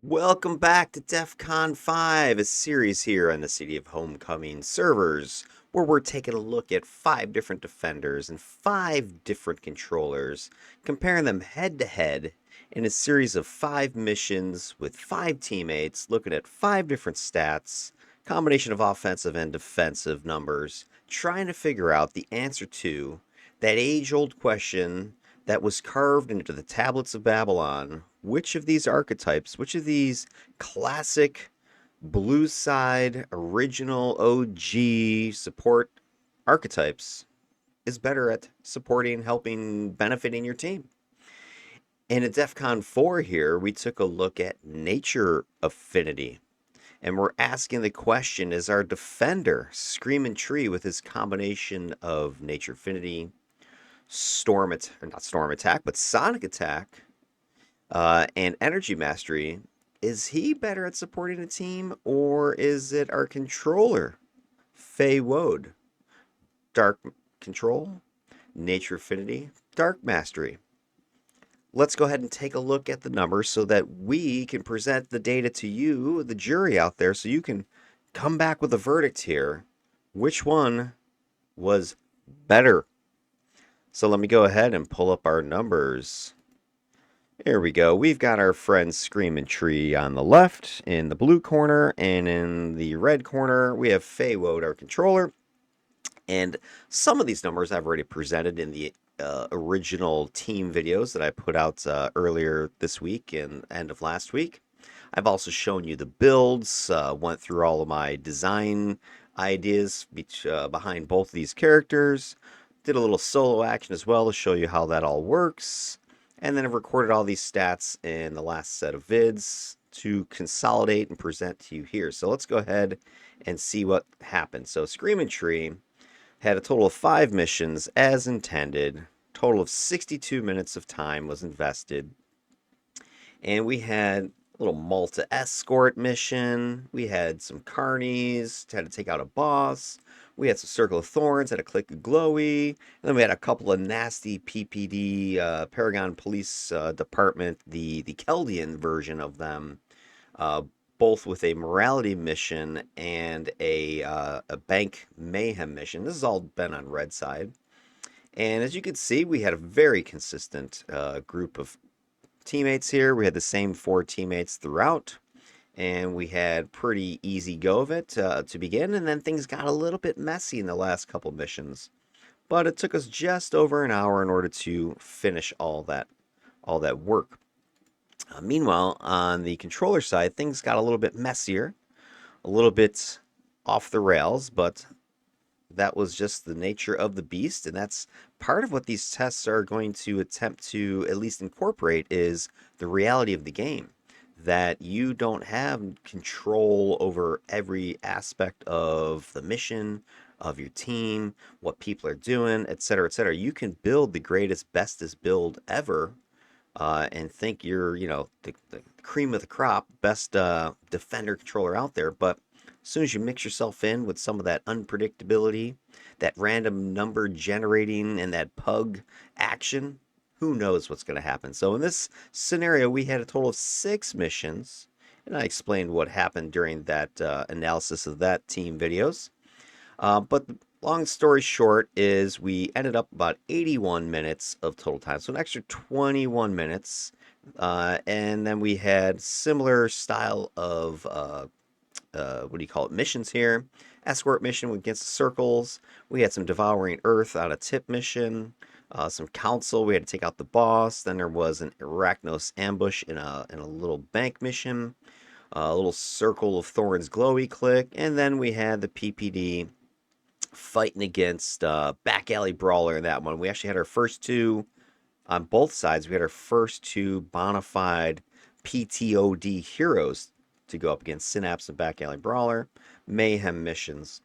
Welcome back to DEFCON 5, a series here on the City of Homecoming servers, where we're taking a look at 5 different defenders and 5 different controllers, comparing them head to head in a series of 5 missions with 5 teammates, looking at 5 different stats, combination of offensive and defensive numbers, trying to figure out the answer to that age-old question that was carved into the tablets of Babylon. Which of these archetypes, which of these classic blue side original OG support archetypes is better at supporting, helping, benefiting your team? And at DEF CON 4 here, we took a look at Nature Affinity. And we're asking the question, is our defender, Skreaming Tree, with his combination of Nature Affinity, not Storm Attack, but Sonic Attack, and Energy Mastery, is he better at supporting a team, or is it our controller, Fey Wode? Dark Control, Nature Affinity, Dark Mastery. Let's go ahead and take a look at the numbers so that we can present the data to you, the jury out there, so you can come back with a verdict here. Which one was better? So let me go ahead and pull up our numbers. Here we go. We've got our friend Skreaming Tree on the left in the blue corner, and in the red corner we have Fey Wode, our controller. And some of these numbers I've already presented in the original team videos that I put out earlier this week and end of last week. I've also shown you the builds, went through all of my design ideas behind both of these characters, did a little solo action as well to show you how that all works, and then I've recorded all these stats in the last set of vids to consolidate and present to you here. So let's go ahead and see what happened. So Skreaming Tree had a total of 5 missions as intended. Total of 62 minutes of time was invested. And we had a little Malta escort mission. We had some carnies, had to take out a boss. We had some Circle of Thorns, had a click of glowy. And then we had a couple of nasty PPD, Paragon Police Department, the Keldian version of them, both with a morality mission and a bank mayhem mission. This has all been on red side. And as you can see, we had a very consistent group of teammates here. We had the same 4 teammates throughout, and we had pretty easy go of it to begin, and then things got a little bit messy in the last couple missions. But it took us just over an hour in order to finish all that work. Meanwhile, on the controller side, things got a little bit messier, a little bit off the rails, but that was just the nature of the beast, and that's part of what these tests are going to attempt to at least incorporate is the reality of the game, that you don't have control over every aspect of the mission, of your team, what people are doing, etc., etc. You can build the greatest, bestest build ever, and think you're, the cream of the crop, best defender controller out there. But as soon as you mix yourself in with some of that unpredictability, that random number generating, and that pug action, who knows what's going to happen. So in this scenario, we had a total of 6 missions, and I explained what happened during that analysis of that team videos. But the long story short is we ended up about 81 minutes of total time, so an extra 21 minutes. And then we had similar style of missions here. Escort mission against the circles. We had some Devouring Earth on a tip mission. Some council. We had to take out the boss. Then there was an Arachnos ambush in a little bank mission. A little Circle of Thorns glowy click. And then we had the PPD fighting against Back Alley Brawler in that one. We actually had our first 2 on both sides. We had our first 2 bona fide PTOD heroes to go up against Synapse and Back Alley Brawler. Mayhem missions.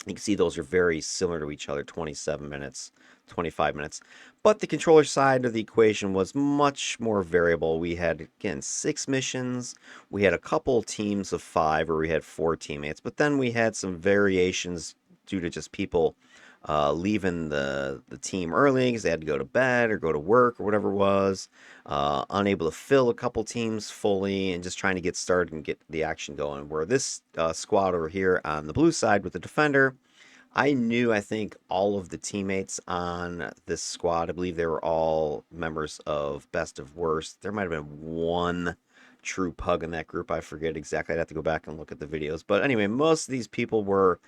You can see those are very similar to each other, 27 minutes, 25 minutes. But the controller side of the equation was much more variable. We had, again, 6 missions. We had a couple teams of 5 where we had 4 teammates. But then we had some variations due to just people leaving the team early because they had to go to bed or go to work or whatever it was, unable to fill a couple teams fully, and just trying to get started and get the action going. Where this squad over here on the blue side with the defender, I knew, I think, all of the teammates on this squad. I believe they were all members of Best of Worst. There might have been one true pug in that group. I forget exactly. I'd have to go back and look at the videos. But anyway, most of these people were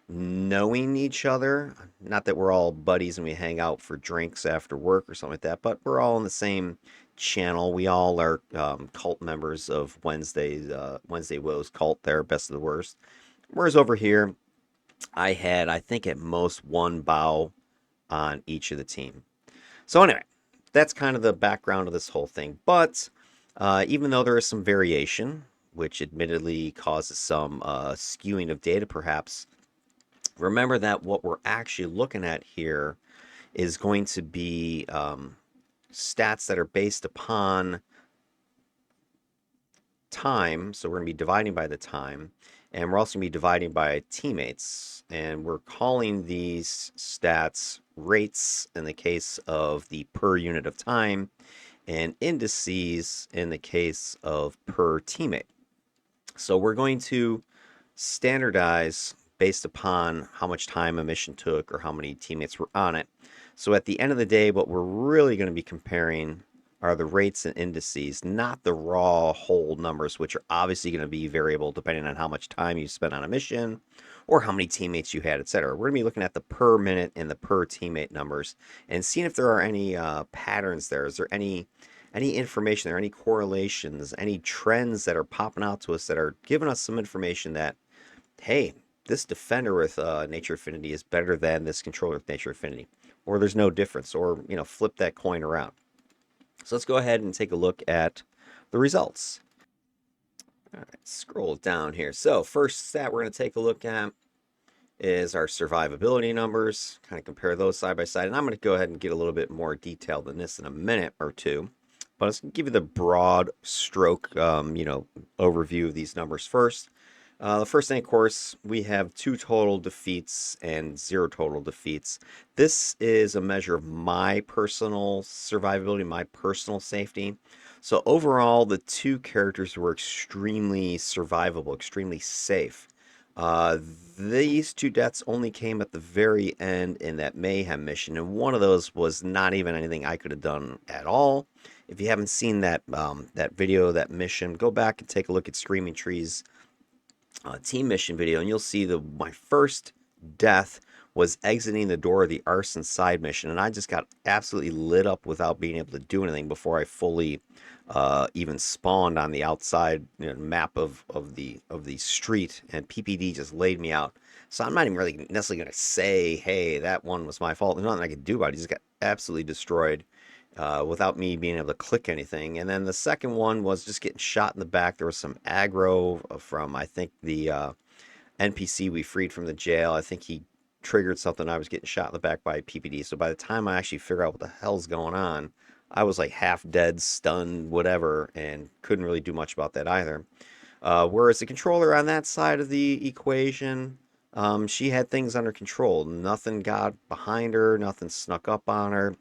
knowing each other. Not that we're all buddies and we hang out for drinks after work or something like that, but we're all in the same channel. We all are cult members of Wednesday Woes cult there, Best of the Worst. Whereas over here, I had, I think, at most one bow on each of the team. So anyway, that's kind of the background of this whole thing. But even though there is some variation, which admittedly causes some skewing of data perhaps, remember that what we're actually looking at here is going to be stats that are based upon time. So we're going to be dividing by the time. And we're also going to be dividing by teammates. And we're calling these stats rates in the case of the per unit of time, and indices in the case of per teammate. So we're going to standardize based upon how much time a mission took or how many teammates were on it. So at the end of the day, what we're really going to be comparing are the rates and indices, not the raw whole numbers, which are obviously going to be variable depending on how much time you spent on a mission or how many teammates you had, etc. We're going to be looking at the per minute and the per teammate numbers and seeing if there are any patterns there. Is there any information there, any correlations, any trends that are popping out to us that are giving us some information that, hey, this defender with Nature Affinity is better than this controller with Nature Affinity, or there's no difference, or flip that coin around. So let's go ahead and take a look at the results. All right, scroll down here. So first stat we're going to take a look at is our survivability numbers. Kind of compare those side by side, and I'm going to go ahead and get a little bit more detailed than this in a minute or two. But let's give you the broad stroke, overview of these numbers first. The first thing, of course, we have 2 total defeats and 0 total defeats. This is a measure of my personal survivability, my personal safety. So overall, the 2 characters were extremely survivable, extremely safe. These 2 deaths only came at the very end in that Mayhem mission, and one of those was not even anything I could have done at all. If you haven't seen that video, that mission, go back and take a look at Skreaming Tree's team mission video, and you'll see my first death was exiting the door of the arson side mission, and I just got absolutely lit up without being able to do anything before I fully even spawned on the outside map of the street, and PPD just laid me out. So I'm not even really necessarily going to say, hey, that one was my fault. There's nothing I could do about it. He just got absolutely destroyed without me being able to click anything. And then the second one was just getting shot in the back. There was some aggro from, I think, the NPC we freed from the jail. I think he triggered something. I was getting shot in the back by PPD. So by the time I actually figure out what the hell's going on, I was like half dead, stunned, whatever, and couldn't really do much about that either. Whereas the controller on that side of the equation, she had things under control. Nothing got behind her. Nothing snuck up on her.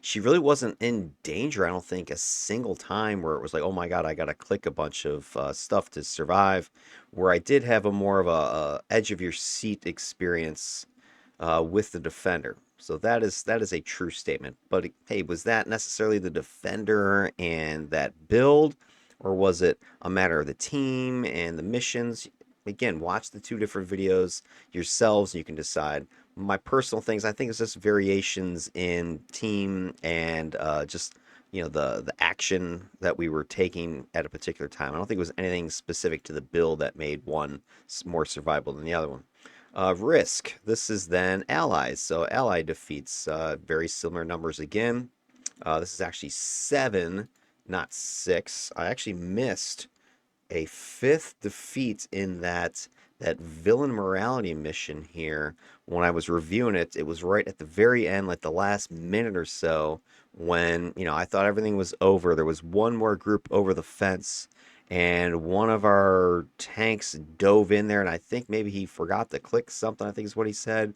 She really wasn't in danger, I don't think, a single time where it was like, oh my God, I got to click a bunch of stuff to survive. Where I did have a more of a edge of your seat experience with the defender. So that is a true statement. But hey, was that necessarily the defender and that build, or was it a matter of the team and the missions? Again, watch the 2 different videos yourselves, and you can decide. My personal things, I think, is just variations in team and just the action that we were taking at a particular time. I don't think it was anything specific to the build that made one more survivable than the other one. Risk. This is then allies. So ally defeats, very similar numbers again. This is actually 7, not 6. I actually missed a 5th defeat in that villain morality mission here. When I was reviewing it, it was right at the very end, like the last minute or so, when I thought everything was over. There was one more group over the fence, and one of our tanks dove in there, and I think maybe he forgot to click something, I think is what he said.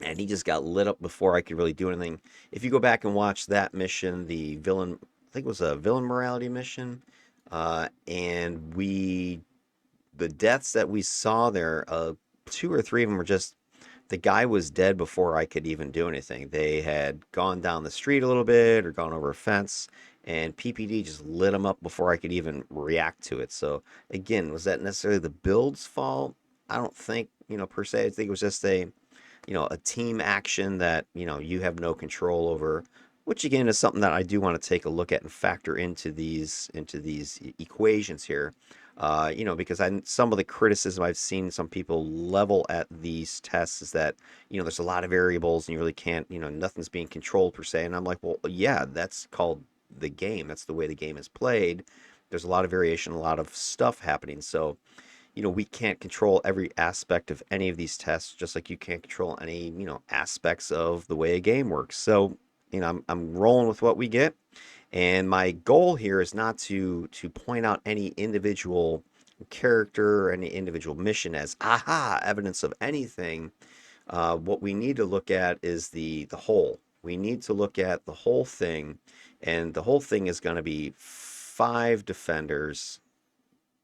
and he just got lit up before I could really do anything. If you go back and watch that mission, the villain, I think it was a villain morality mission, and the deaths that we saw there, two or three of them were just the guy was dead before I could even do anything. They had gone down the street a little bit or gone over a fence, and PPD just lit them up before I could even react to it. So again, was that necessarily the build's fault? I don't think, per se. I think it was just a team action that, you have no control over, which again is something that I do want to take a look at and factor into these equations here. Because some of the criticism I've seen some people level at these tests is that, there's a lot of variables and you really can't, nothing's being controlled per se. And I'm like, well, yeah, that's called the game. That's the way the game is played. There's a lot of variation, a lot of stuff happening. So, we can't control every aspect of any of these tests, just like you can't control any, aspects of the way a game works. So, I'm rolling with what we get. And my goal here is not to point out any individual character or any individual mission as aha evidence of anything. What we need to look at is the whole. We need to look at the whole thing, and the whole thing is going to be 5 defenders,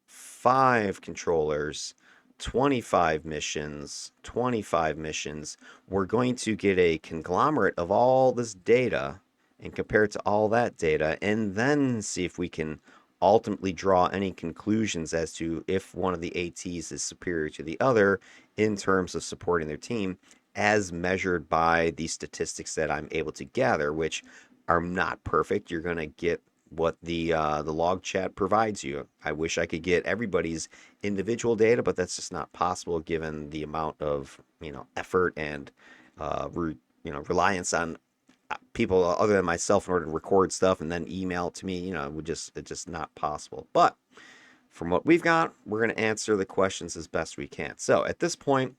5 controllers, 25 missions, 25 missions. We're going to get a conglomerate of all this data and compare it to all that data, and then see if we can ultimately draw any conclusions as to if one of the ATs is superior to the other in terms of supporting their team, as measured by the statistics that I'm able to gather, which are not perfect. You're going to get what the log chat provides you. I wish I could get everybody's individual data, but that's just not possible given the amount of effort and reliance on people other than myself in order to record stuff and then email it to me. It's just not possible. But from what we've got, we're going to answer the questions as best we can. So at this point,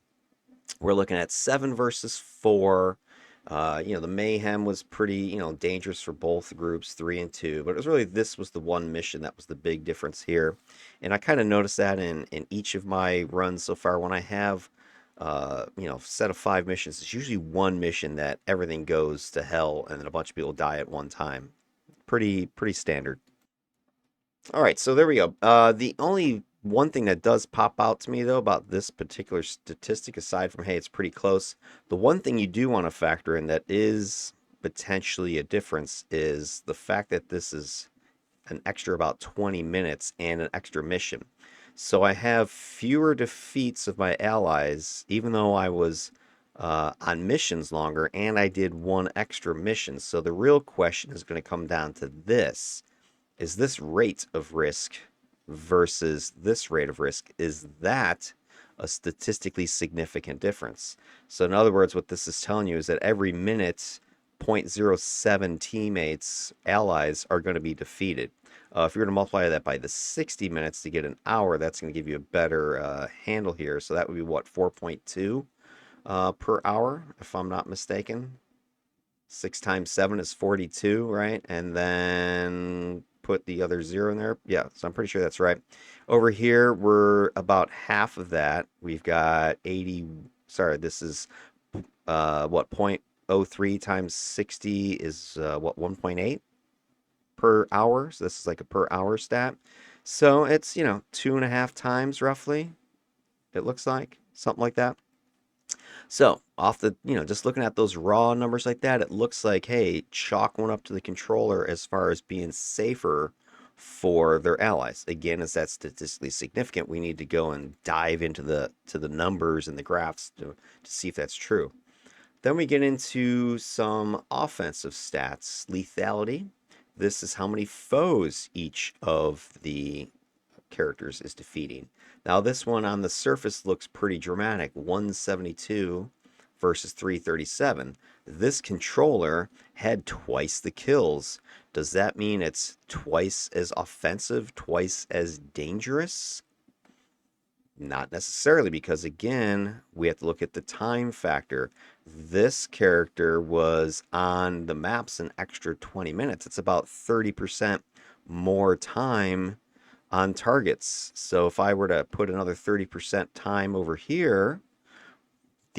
we're looking at 7 versus 4. The mayhem was pretty, dangerous for both groups, 3 and 2. But it was really, this was the one mission that was the big difference here. And I kind of noticed that in each of my runs so far. When I have, set of 5 missions, it's usually one mission that everything goes to hell and then a bunch of people die at one time. Pretty standard. All right, so there we go. The only one thing that does pop out to me, though, about this particular statistic, aside from, hey, it's pretty close, the one thing you do want to factor in that is potentially a difference is the fact that this is an extra about 20 minutes and an extra mission. So I have fewer defeats of my allies, even though I was on missions longer, and I did one extra mission. So the real question is going to come down to this. Is this rate of risk versus this rate of risk, is that a statistically significant difference? So in other words, what this is telling you is that every minute, 0.07 teammates, allies, are going to be defeated. If you were to multiply that by the 60 minutes to get an hour, that's going to give you a better handle here. So that would be what, 4.2 per hour, if I'm not mistaken. 6 times 7 is 42, right? And then put the other 0 in there. Yeah, so I'm pretty sure that's right. Over here, we're about half of that. We've got 80. Sorry, this is what, 0.03 times 60 is what, 1.8 per hour. So this is like a per hour stat. So it's, 2.5 times roughly, it looks like. Something like that. So off the, just looking at those raw numbers like that, it looks like, hey, chalk went up to the controller as far as being safer for their allies. Again, is that statistically significant? We need to go and dive into the numbers and the graphs to see if that's true. Then we get into some offensive stats. Lethality. This is how many foes each of the characters is defeating. Now this one on the surface looks pretty dramatic, 172 versus 337. This controller had twice the kills. Does that mean it's twice as offensive, twice as dangerous? Not necessarily, because again, we have to look at the time factor. This character was on the maps an extra 20 minutes. It's about 30% more time on targets. So if I were to put another 30% time over here,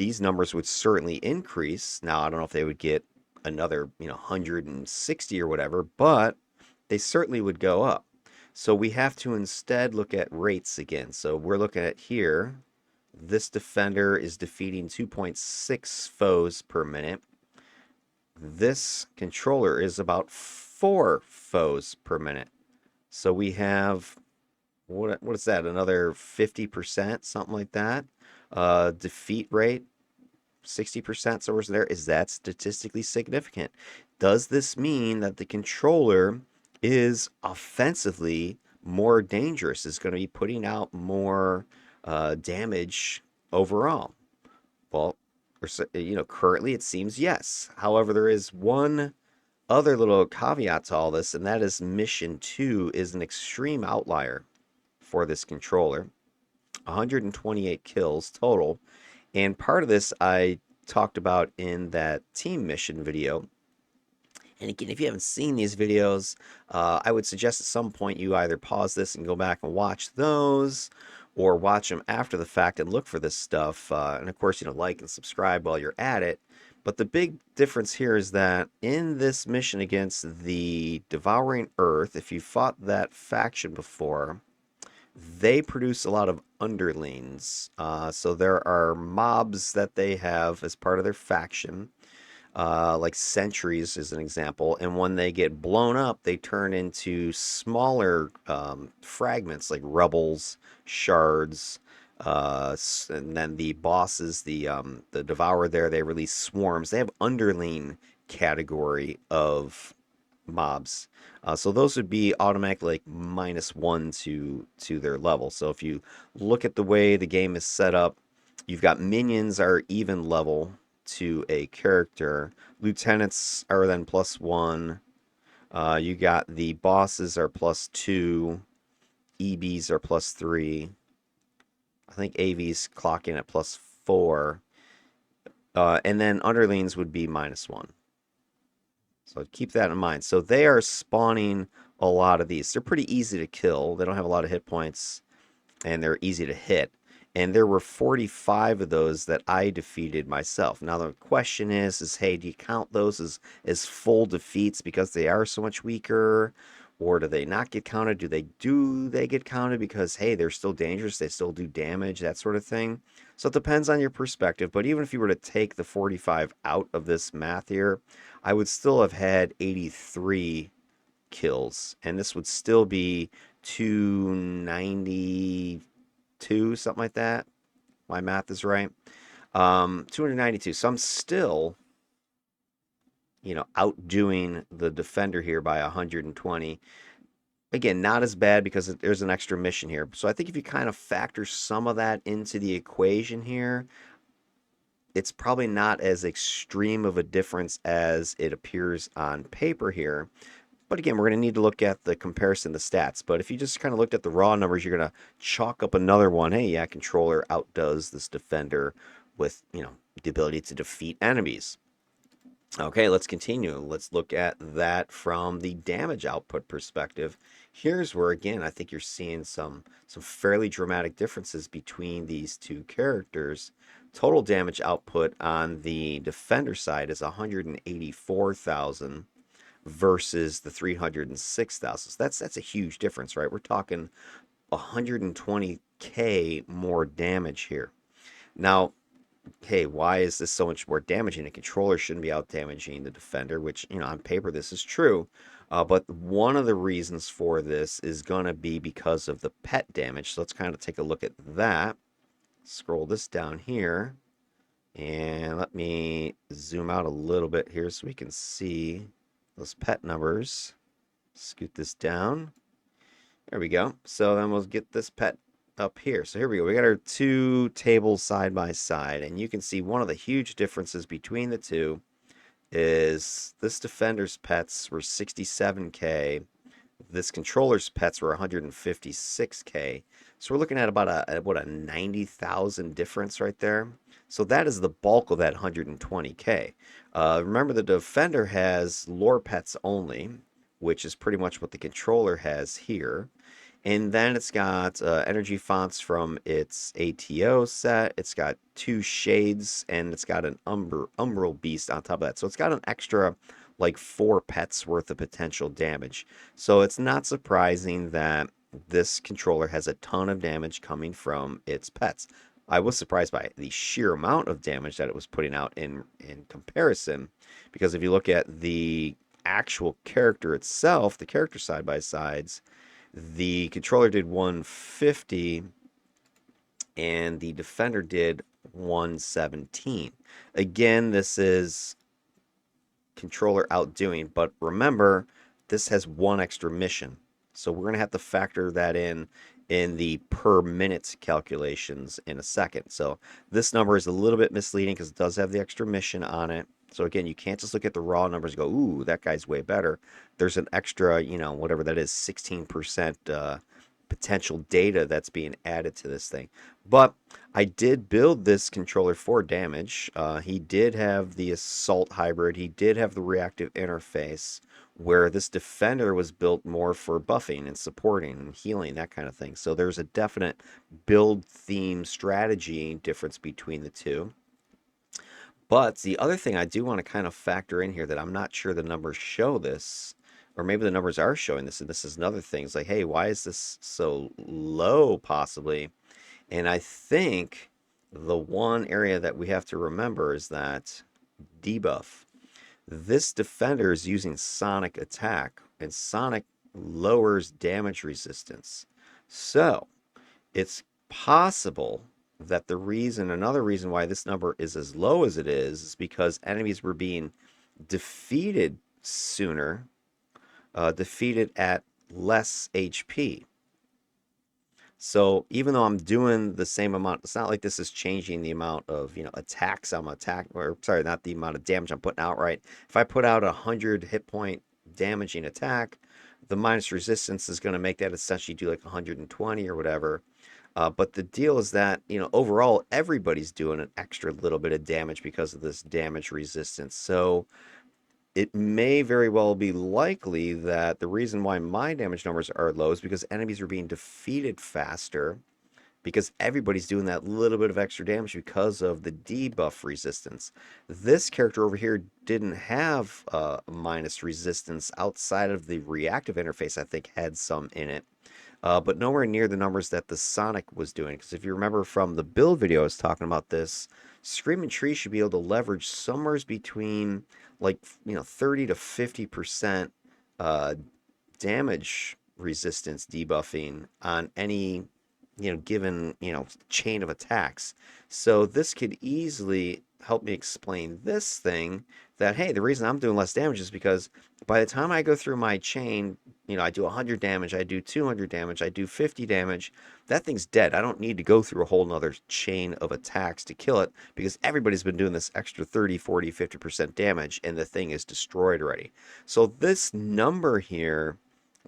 these numbers would certainly increase. Now, I don't know if they would get another, 160 or whatever, but they certainly would go up. So we have to instead look at rates again. So we're looking at here. This defender is defeating 2.6 foes per minute. This controller is about 4 foes per minute. So we have, what is that? Another 50%, something like that. Defeat rate, 60%. So there, is that statistically significant? Does this mean that the controller is offensively more dangerous? Is going to be putting out more damage overall? Well, currently it seems yes. However, there is one other little caveat to all this, and that is mission 2 is an extreme outlier for this controller. 128 kills total. And part of this I talked about in that team mission video. And again, if you haven't seen these videos, I would suggest at some point you either pause this and go back and watch those, or watch them after the fact and look for this stuff. And of course, like and subscribe while you're at it. But the big difference here is that in this mission against the Devouring Earth, if you fought that faction before, they produce a lot of underlings. So there are mobs that they have as part of their faction, like sentries is an example. And when they get blown up, they turn into smaller fragments like rubbles, shards. And then the bosses, the Devourer there, they release swarms. They have underling category of mobs. So those would be automatically like -1 to their level. So if you look at the way the game is set up, you've got minions are even level to a character. Lieutenants are then +1. You got the bosses are +2. EBs are +3. I think AVs clock in at +4. And then underlings would be -1. So keep that in mind. So they are spawning a lot of these. They're pretty easy to kill. They don't have a lot of hit points, and they're easy to hit. And there were 45 of those that I defeated myself. Now the question is hey, do you count those as full defeats because they are so much weaker? Or do they not get counted? Do they get counted because, hey, they're still dangerous, they still do damage, that sort of thing? So it depends on your perspective. But even if you were to take the 45 out of this math here, I would still have had 83 kills. And this would still be 292, something like that. My math is right. 292. So I'm still outdoing the defender here by 120. Again, not as bad because there's an extra mission here. So I think if you kind of factor some of that into the equation here, it's probably not as extreme of a difference as it appears on paper here. But again, we're going to need to look at the comparison, the stats. But if you just kind of looked at the raw numbers, you're going to chalk up another one. Hey, yeah, controller outdoes this defender with, the ability to defeat enemies. Okay, let's continue. Let's look at that from the damage output perspective. Here's where, again, I think you're seeing some fairly dramatic differences between these two characters. Total damage output on the defender side is 184,000 versus the 306,000. So that's a huge difference, right? We're talking 120k more damage here. Now, hey, why is this so much more damaging? A controller shouldn't be out damaging the defender, which, on paper this is true. But one of the reasons for this is going to be because of the pet damage. So let's kind of take a look at that. Scroll this down here. And let me zoom out a little bit here so we can see those pet numbers. Scoot this down. There we go. So then we'll get this pet up here. So here we go. We got our two tables side by side, and you can see one of the huge differences between the two is this defender's pets were 67k. This controller's pets were 156k. So we're looking at about a 90,000 difference right there. So that is the bulk of that 120k. Remember, the defender has lore pets only, which is pretty much what the controller has here. And then it's got energy fonts from its ATO set. It's got 2 shades, and it's got an Umbral Beast on top of that. So it's got an extra, like, 4 pets worth of potential damage. So it's not surprising that this controller has a ton of damage coming from its pets. I was surprised by the sheer amount of damage that it was putting out in comparison, because if you look at the actual character itself, the character side by sides, the controller did 150 and the defender did 117. Again, this is controller outdoing, but remember, this has 1 extra mission. So we're going to have to factor that in the per minute calculations in a second. So this number is a little bit misleading because it does have the extra mission on it. So again, you can't just look at the raw numbers and go, ooh, that guy's way better. There's an extra, whatever that is, 16% potential data that's being added to this thing. But I did build this controller for damage. He did have the assault hybrid. He did have the reactive interface, where this defender was built more for buffing and supporting and healing, that kind of thing. So there's a definite build theme strategy difference between the two. But the other thing I do want to kind of factor in here that I'm not sure the numbers show this, or maybe the numbers are showing this, and this is another thing. It's like, hey, why is this so low possibly? And I think the one area that we have to remember is that debuff. This defender is using sonic attack, and sonic lowers damage resistance. So it's possible that another reason why this number is as low as it is because enemies were being defeated sooner, defeated at less HP. So even though I'm doing the same amount, it's not like this is changing the amount of attacks I'm attacking, or sorry, not the amount of damage I'm putting out. Right? If I put out 100 hit point damaging attack, the minus resistance is going to make that essentially do like 120 or whatever. But the deal is that overall everybody's doing an extra little bit of damage because of this damage resistance. So it may very well be likely that the reason why my damage numbers are low is because enemies are being defeated faster because everybody's doing that little bit of extra damage because of the debuff resistance. This character over here didn't have minus resistance outside of the reactive interface. I think had some in it. But nowhere near the numbers that the Sonic was doing. Because if you remember from the build video I was talking about this, Skreaming Tree should be able to leverage somewhere between like 30 to 50% damage resistance debuffing on any given chain of attacks. So this could easily help me explain this thing, that hey, the reason I'm doing less damage is because by the time I go through my chain, I do 100 damage, I do 200 damage, I do 50 damage, that thing's dead. I don't need to go through a whole nother chain of attacks to kill it because everybody's been doing this extra 30, 40, 50% damage and the thing is destroyed already. So this number here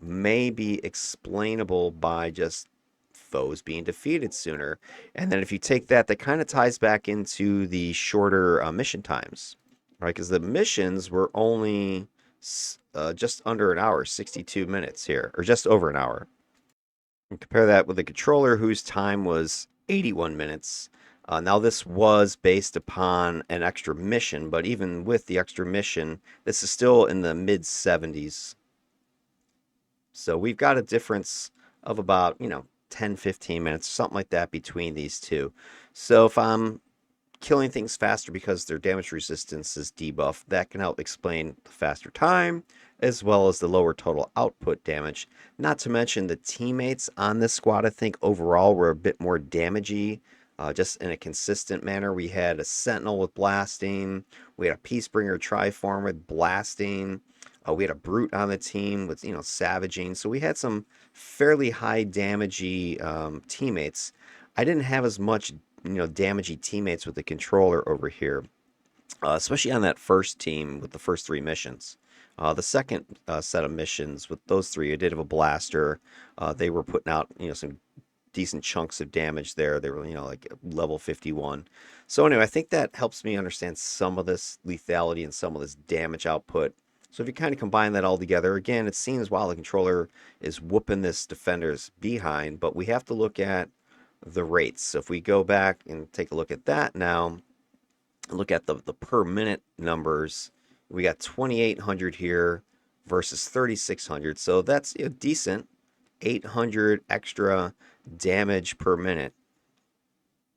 may be explainable by just foes being defeated sooner. And then if you take that, that kind of ties back into the shorter mission times, right? Because the missions were only just under an hour, 62 minutes here, or just over an hour. And compare that with the controller, whose time was 81 minutes. Now, this was based upon an extra mission, but even with the extra mission, this is still in the mid 70s. So we've got a difference of about, 10, 15 minutes, something like that between these two. So if I'm killing things faster because their damage resistance is debuffed, that can help explain the faster time as well as the lower total output damage. Not to mention the teammates on this squad, I think overall were a bit more damagey, just in a consistent manner. We had a Sentinel with blasting, we had a Peacebringer Triform with blasting, we had a Brute on the team with savaging. So we had some fairly high damagey teammates. I didn't have as much damagey teammates with the controller over here, especially on that first team with the first 3 missions. The second set of missions with those 3, I did have a blaster. They were putting out some decent chunks of damage there. They were like level 51. So anyway, I think that helps me understand some of this lethality and some of this damage output So if you kind of combine that all together, again, it seems, wow, the controller is whooping this defender's behind, but we have to look at the rates. So if we go back and take a look at that now, look at the per minute numbers, we got 2,800 here versus 3,600. So that's decent, 800 extra damage per minute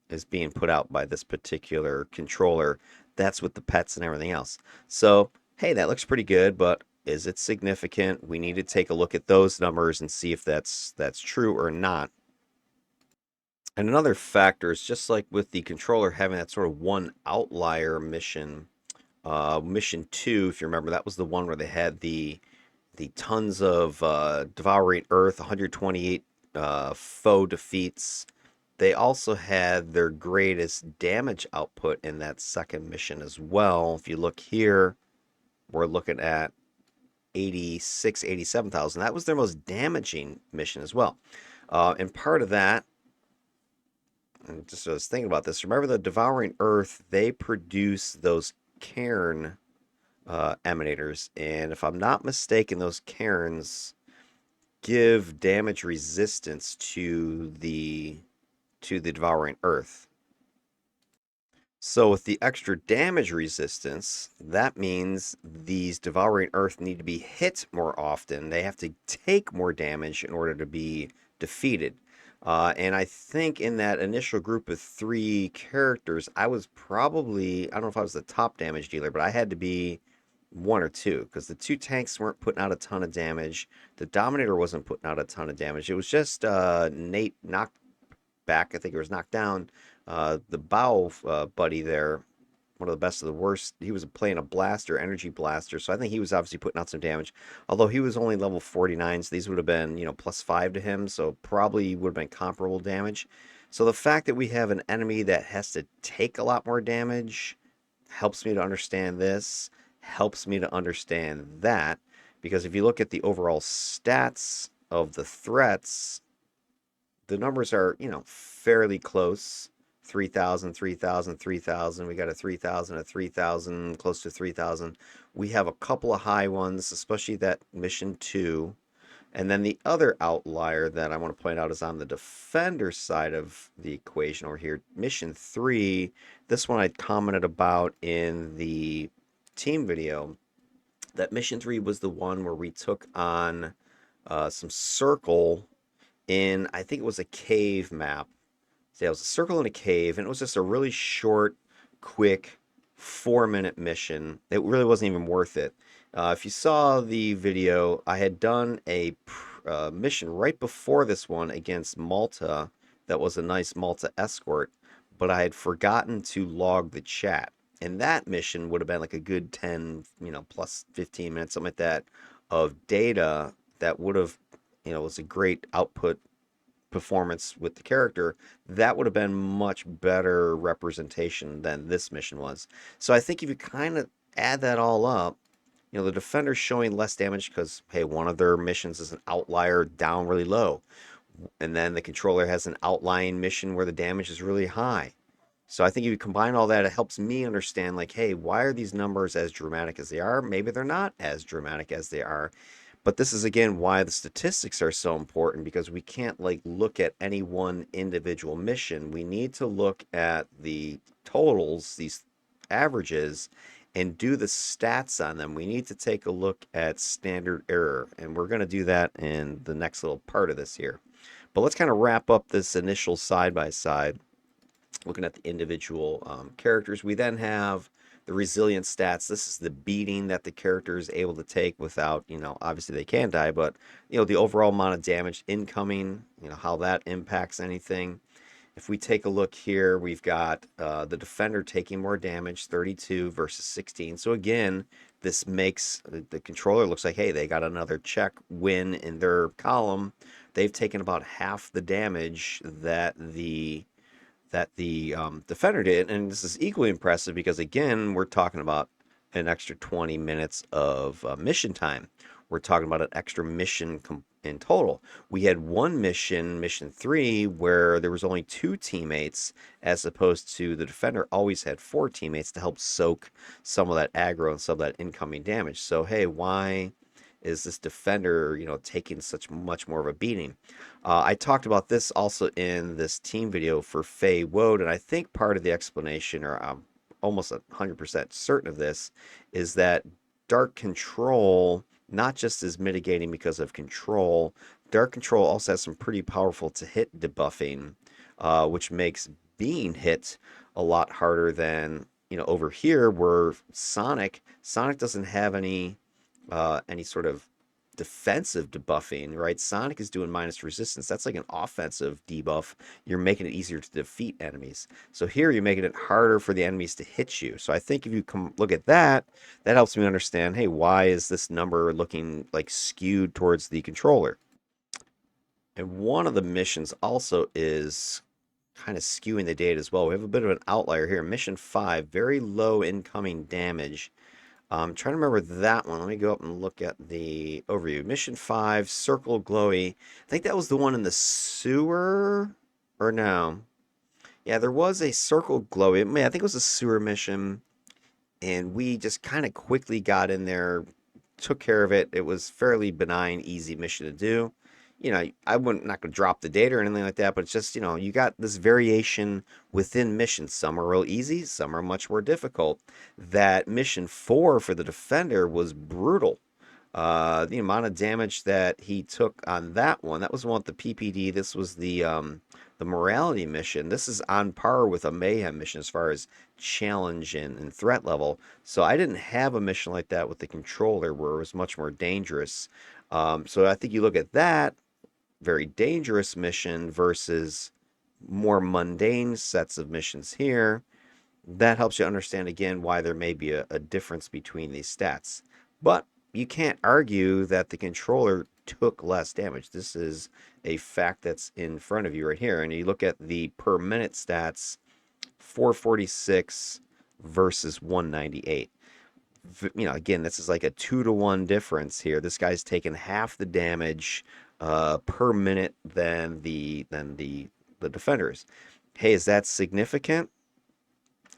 is being put out by this particular controller. That's with the pets and everything else. So, hey, that looks pretty good, but is it significant? We need to take a look at those numbers and see if that's true or not. And another factor is just like with the controller having that sort of one outlier mission. Mission 2, if you remember, that was the one where they had the tons of devouring earth, 128 foe defeats. They also had their greatest damage output in that second mission as well. If you look here, we're looking at 86, 87,000. That was their most damaging mission as well. And part of that, and just I was thinking about this, remember the Devouring Earth, they produce those cairn emanators. And if I'm not mistaken, those cairns give damage resistance to the Devouring Earth. So with the extra damage resistance, that means these Devouring Earth need to be hit more often. They have to take more damage in order to be defeated. And I think in that initial group of 3 characters, I was probably, I don't know if I was the top damage dealer, but I had to be 1 or 2 because the 2 tanks weren't putting out a ton of damage. The Dominator wasn't putting out a ton of damage. It was just Nate knocked back. I think it was knocked down. The bow buddy there, one of the best of the worst, he was playing a blaster, energy blaster, so I think he was obviously putting out some damage. Although he was only level 49, so these would have been, +5 to him, so probably would have been comparable damage. So the fact that we have an enemy that has to take a lot more damage helps me to understand this, helps me to understand that, because if you look at the overall stats of the threats, the numbers are, fairly close. 3,000, 3,000, 3,000. We got a 3,000, a 3,000, close to 3,000. We have a couple of high ones, especially that mission 2. And then the other outlier that I want to point out is on the defender side of the equation over here. Mission 3, this one I commented about in the team video. That mission 3 was the one where we took on some circle in, I think it was a cave map. So it was a circle in a cave, and it was just a really short, quick, 4-minute mission. It really wasn't even worth it. If you saw the video, I had done a mission right before this one against Malta. That was a nice Malta escort, but I had forgotten to log the chat. And that mission would have been like a good 10, plus 15 minutes, something like that, of data that would have, was a great output performance with the character. That would have been much better representation than this mission was. So I think if you kind of add that all up, the defender's showing less damage because, hey, one of their missions is an outlier down really low. And then the controller has an outlying mission where the damage is really high. So I think if you combine all that, it helps me understand, like, hey, why are these numbers as dramatic as they are? Maybe they're not as dramatic as they are. But this is again why the statistics are so important, because we can't like look at any one individual mission. We need to look at the totals, these averages, and do the stats on them. We need to take a look at standard error, and we're going to do that in the next little part of this here. But let's kind of wrap up this initial side by side, looking at the individual characters. We then have the resilience stats. This is the beating that the character is able to take without, obviously they can die, but, the overall amount of damage incoming, how that impacts anything. If we take a look here, we've got the defender taking more damage, 32 versus 16. So again, this makes the controller looks like, hey, they got another check win in their column. They've taken about half the damage that the defender did, and this is equally impressive because again we're talking about an extra 20 minutes of mission time. We're talking about an extra mission in total. We had one mission, mission 3, where there was only 2 teammates, as opposed to the defender always had 4 teammates to help soak some of that aggro and some of that incoming damage. So hey, why is this defender, taking such much more of a beating? I talked about this also in this team video for Fey Wode, and I think part of the explanation, or I'm almost 100% certain of this, is that Dark Control not just is mitigating because of control. Dark Control also has some pretty powerful to hit debuffing, which makes being hit a lot harder than over here where Sonic doesn't have any sort of defensive debuffing, right? Sonic is doing minus resistance. That's like an offensive debuff. You're making it easier to defeat enemies. So here you're making it harder for the enemies to hit you. So I think if you come look at that, that helps me understand, hey, why is this number looking like skewed towards the controller? And one of the missions also is kind of skewing the data as well. We have a bit of an outlier here. Mission 5, very low incoming damage. I'm trying to remember that one. Let me go up and look at the overview. Mission 5, Circle Glowy. I think that was the one in the sewer? Or no? Yeah, there was a Circle Glowy. I think it was a sewer mission. And we just kind of quickly got in there, took care of it. It was fairly benign, easy mission to do. I wouldn't not gonna drop the data or anything like that, but it's just, you got this variation within missions. Some are real easy, some are much more difficult. That mission 4 for the defender was brutal. The amount of damage that he took on that one, that was the one with the PPD. This was the morality mission. This is on par with a mayhem mission as far as challenge and threat level. So I didn't have a mission like that with the controller where it was much more dangerous. So I think you look at that very dangerous mission versus more mundane sets of missions here, that helps you understand again why there may be a difference between these stats. But you can't argue that the controller took less damage. This is a fact that's in front of you right here. And you look at the per minute stats, 446 versus 198. Again, this is like a 2-to-1 difference here. This guy's taken half the damage per minute than the defenders. Hey, is that significant?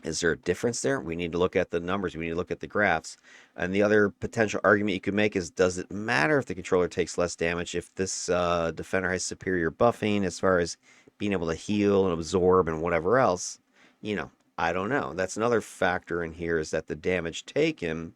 Is there a difference there? We need to look at the numbers. We need to look at the graphs. And the other potential argument you could make is, does it matter if the controller takes less damage if this defender has superior buffing as far as being able to heal and absorb and whatever else? I don't know. That's another factor in here, is that the damage taken,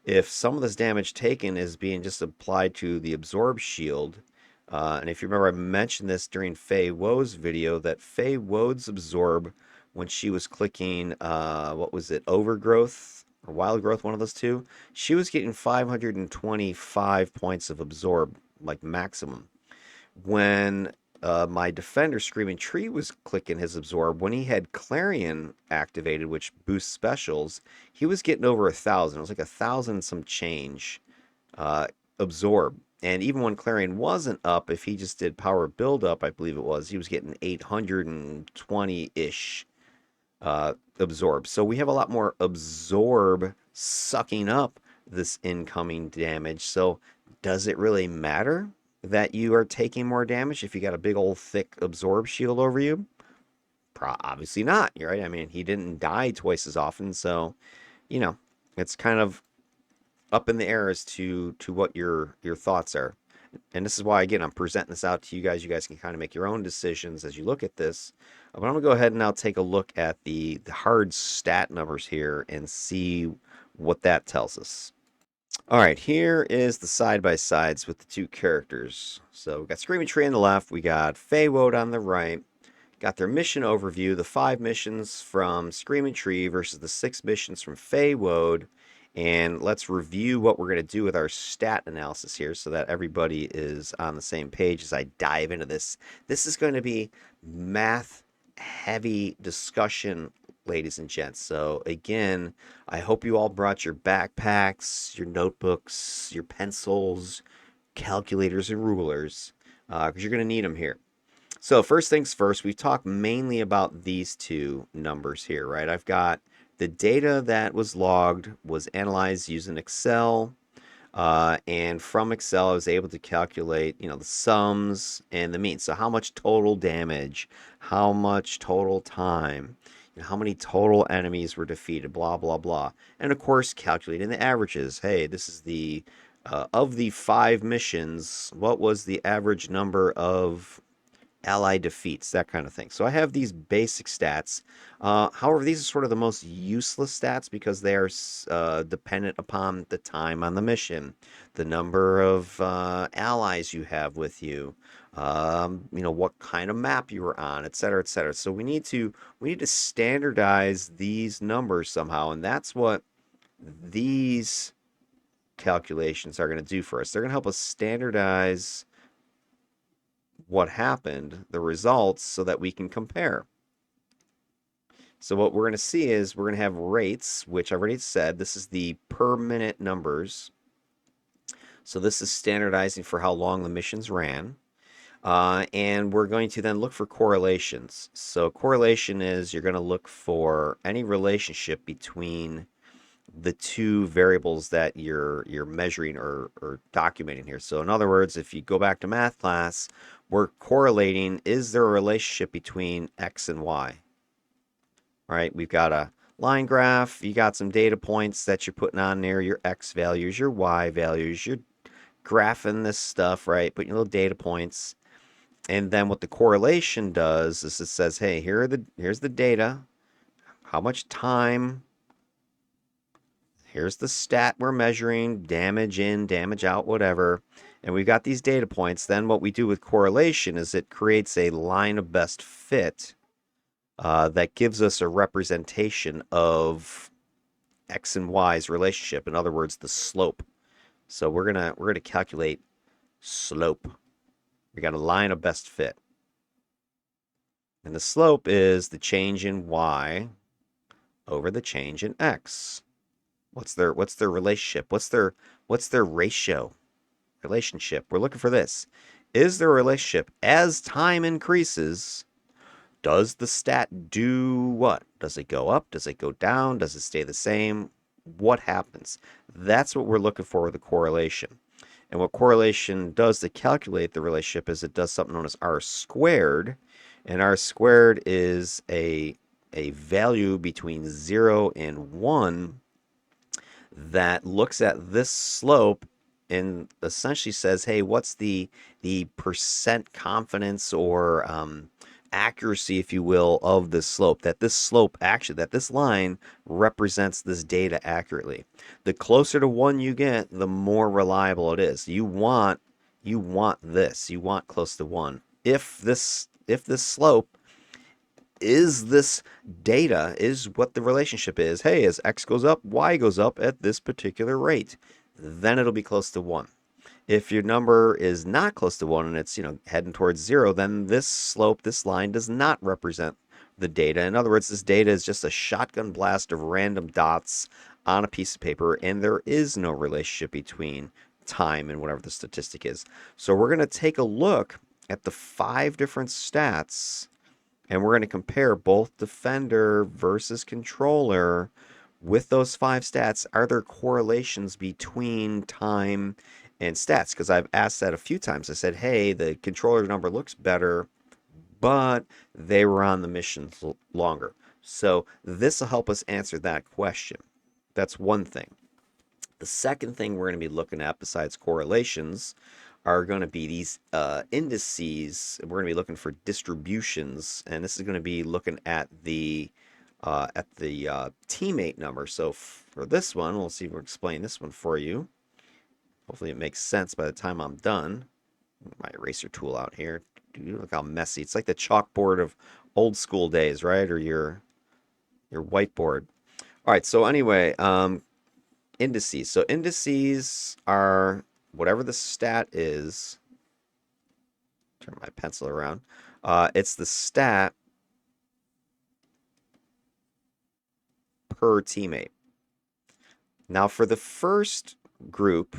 if some of this damage taken is being just applied to the absorb shield, and if you remember, I mentioned this during Fey Wode's video, that Fey Wode's absorb, when she was clicking, what was it, overgrowth or wild growth, one of those two, she was getting 525 points of absorb, like maximum. When my defender Skreaming Tree was clicking his absorb, when he had Clarion activated, which boosts specials, he was getting over 1,000. It was like 1,000 some change absorb. And even when Clarion wasn't up, if he just did power build up, I believe it was, he was getting 820-ish absorb. So we have a lot more absorb sucking up this incoming damage. So does it really matter that you are taking more damage if you got a big old thick absorb shield over you? Obviously not, right? I mean, he didn't die twice as often, so it's kind of up in the air as to what your thoughts are. And this is why, again, I'm presenting this out to you guys. You guys can kind of make your own decisions as you look at this. But I'm going to go ahead and now take a look at the hard stat numbers here and see what that tells us. All right, here is the side-by-sides with the two characters. So we've got Skreaming Tree on the left, we got Fey Wode on the right. Got their mission overview, the 5 missions from Skreaming Tree versus the 6 missions from Fey Wode. And let's review what we're going to do with our stat analysis here so that everybody is on the same page as I dive into this. This is going to be math-heavy discussion, ladies and gents. So again, I hope you all brought your backpacks, your notebooks, your pencils, calculators, and rulers, because you're going to need them here. So first things first, we've talked mainly about these two numbers here, right? I've got the data that was logged was analyzed using Excel. And from Excel, I was able to calculate, the sums and the means. So how much total damage, how much total time, how many total enemies were defeated, blah, blah, blah. And of course, calculating the averages. Hey, this is of the 5 missions, what was the average number of ally defeats, that kind of thing. So I have these basic stats. However, these are sort of the most useless stats because they are dependent upon the time on the mission, the number of allies you have with you, what kind of map you were on, et cetera, et cetera. So we need to standardize these numbers somehow, and that's what these calculations are going to do for us. They're going to help us standardize what happened, the results, so that we can compare. So what we're going to see is we're going to have rates, which I've already said. This is the per minute numbers. So this is standardizing for how long the missions ran. And we're going to then look for correlations. So correlation is you're going to look for any relationship between the two variables that you're measuring or documenting here. So in other words, if you go back to math class, we're correlating, is there a relationship between X and Y? All right, we've got a line graph, you got some data points that you're putting on there, your X values, your Y values, you're graphing this stuff, right? Putting your little data points. And then what the correlation does is it says, hey, here's the data, how much time. Here's the stat we're measuring, damage in, damage out, whatever. And we've got these data points. Then what we do with correlation is it creates a line of best fit that gives us a representation of X and Y's relationship. In other words, the slope. So we're gonna calculate slope. We got a line of best fit. And the slope is the change in Y over the change in X. What's their relationship? What's their ratio? Relationship. We're looking for this. Is there a relationship as time increases? Does the stat do what? Does it go up? Does it go down? Does it stay the same? What happens? That's what we're looking for with the correlation. And what correlation does to calculate the relationship is it does something known as R squared. And R squared is a value between 0 and 1 that looks at this slope and essentially says, hey, what's the percent confidence or accuracy, if you will, of this slope, that this slope actually, that this line represents this data accurately. The closer to 1 you get, the more reliable it is. You want this. You want close to 1. If this slope is this data, is what the relationship is. Hey, as X goes up, Y goes up at this particular rate. Then it'll be close to 1. If your number is not close to 1 and it's, heading towards 0, then this slope, this line does not represent the data. In other words, this data is just a shotgun blast of random dots on a piece of paper, and there is no relationship between time and whatever the statistic is. So we're going to take a look at the 5 different stats, and we're going to compare both defender versus controller with those 5 stats. Are there correlations between time and stats? Because I've asked that a few times. I said, hey, the controller number looks better, but they were on the missions longer. So this will help us answer that question. That's one thing. The second thing we're going to be looking at besides correlations are going to be these indices. We're going to be looking for distributions, and this is going to be looking at the teammate number. So for this one, we'll see if we'll explain this one for you. Hopefully it makes sense by the time I'm done. My eraser tool out here. Dude, look how messy. It's like the chalkboard of old school days, right? Or your whiteboard. All right, so anyway, indices. So indices are whatever the stat is. Turn my pencil around. It's the stat per teammate. Now for the first group,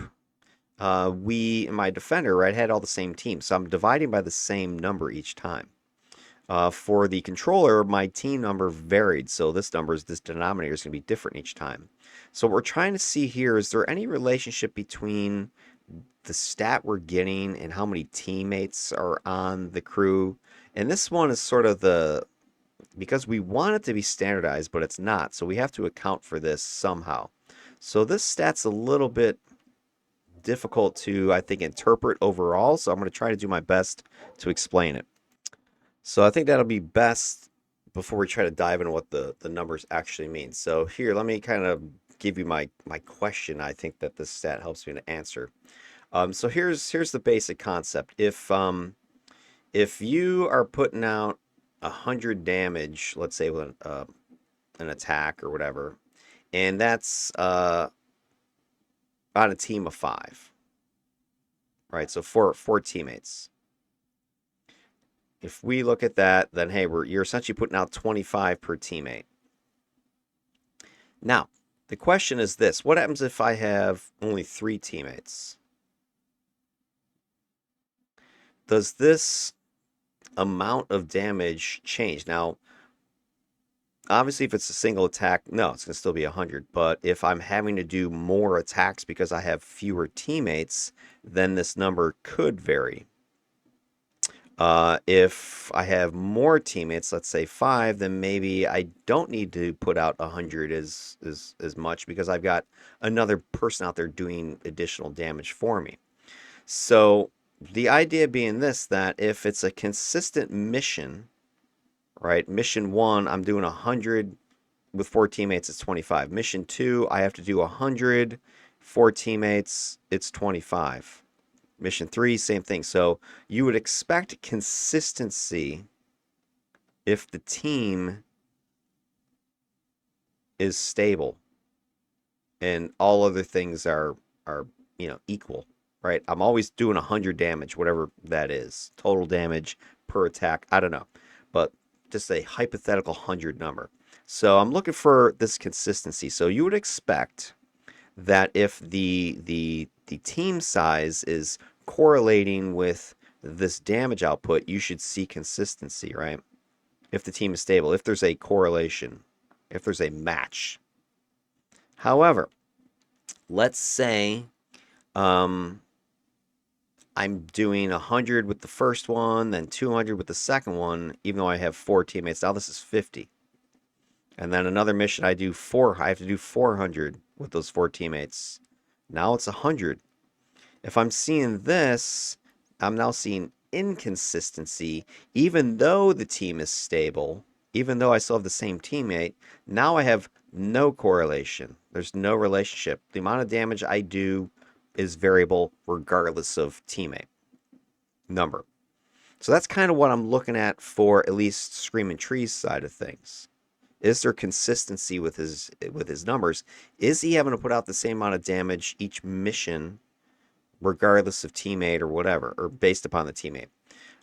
my defender, right, had all the same teams. So I'm dividing by the same number each time. For the controller, my team number varied, so this denominator is going to be different each time. So what we're trying to see here, is there any relationship between the stat we're getting and how many teammates are on the crew? And this one is sort of because we want it to be standardized, but it's not, so we have to account for this somehow. So this stat's a little bit difficult to, I think, interpret overall, so I'm going to try to do my best to explain it. So I think that'll be best before we try to dive into what the numbers actually mean. So here, let me kind of give you my question. I think that this stat helps me to answer. So here's the basic concept. If you are putting out 100 damage, let's say with an attack or whatever, and that's on a team of 5, right? So four teammates. If we look at that, then hey, you're essentially putting out 25 per teammate. Now, the question is this: what happens if I have only 3 teammates? Does this amount of damage change? Now, obviously, if it's a single attack, no, it's going to still be 100. But if I'm having to do more attacks because I have fewer teammates, then this number could vary. If I have more teammates, let's say 5, then maybe I don't need to put out 100 as much because I've got another person out there doing additional damage for me. So the idea being this, that if it's a consistent mission, right? Mission 1, I'm doing 100 with 4 teammates, it's 25. Mission 2, I have to do 100, 4 teammates, it's 25. Mission 3, same thing. So you would expect consistency if the team is stable and all other things are equal, right? I'm always doing 100 damage, whatever that is. Total damage per attack, I don't know. But just a hypothetical 100 number. So I'm looking for this consistency. So you would expect that if the team size is correlating with this damage output, you should see consistency, right? If the team is stable, if there's a correlation, if there's a match. However, let's say I'm doing 100 with the first one, then 200 with the second one, even though I have 4 teammates. Now this is 50. And then another mission I have to do 400 with those 4 teammates. Now it's 100. If I'm seeing this, I'm now seeing inconsistency, even though the team is stable, even though I still have the same teammate. Now I have no correlation. There's no relationship. The amount of damage I do is variable regardless of teammate number. So that's kind of what I'm looking at for at least Skreaming Tree's side of things. Is there consistency with his numbers? Is he having to put out the same amount of damage each mission, regardless of teammate or whatever, or based upon the teammate?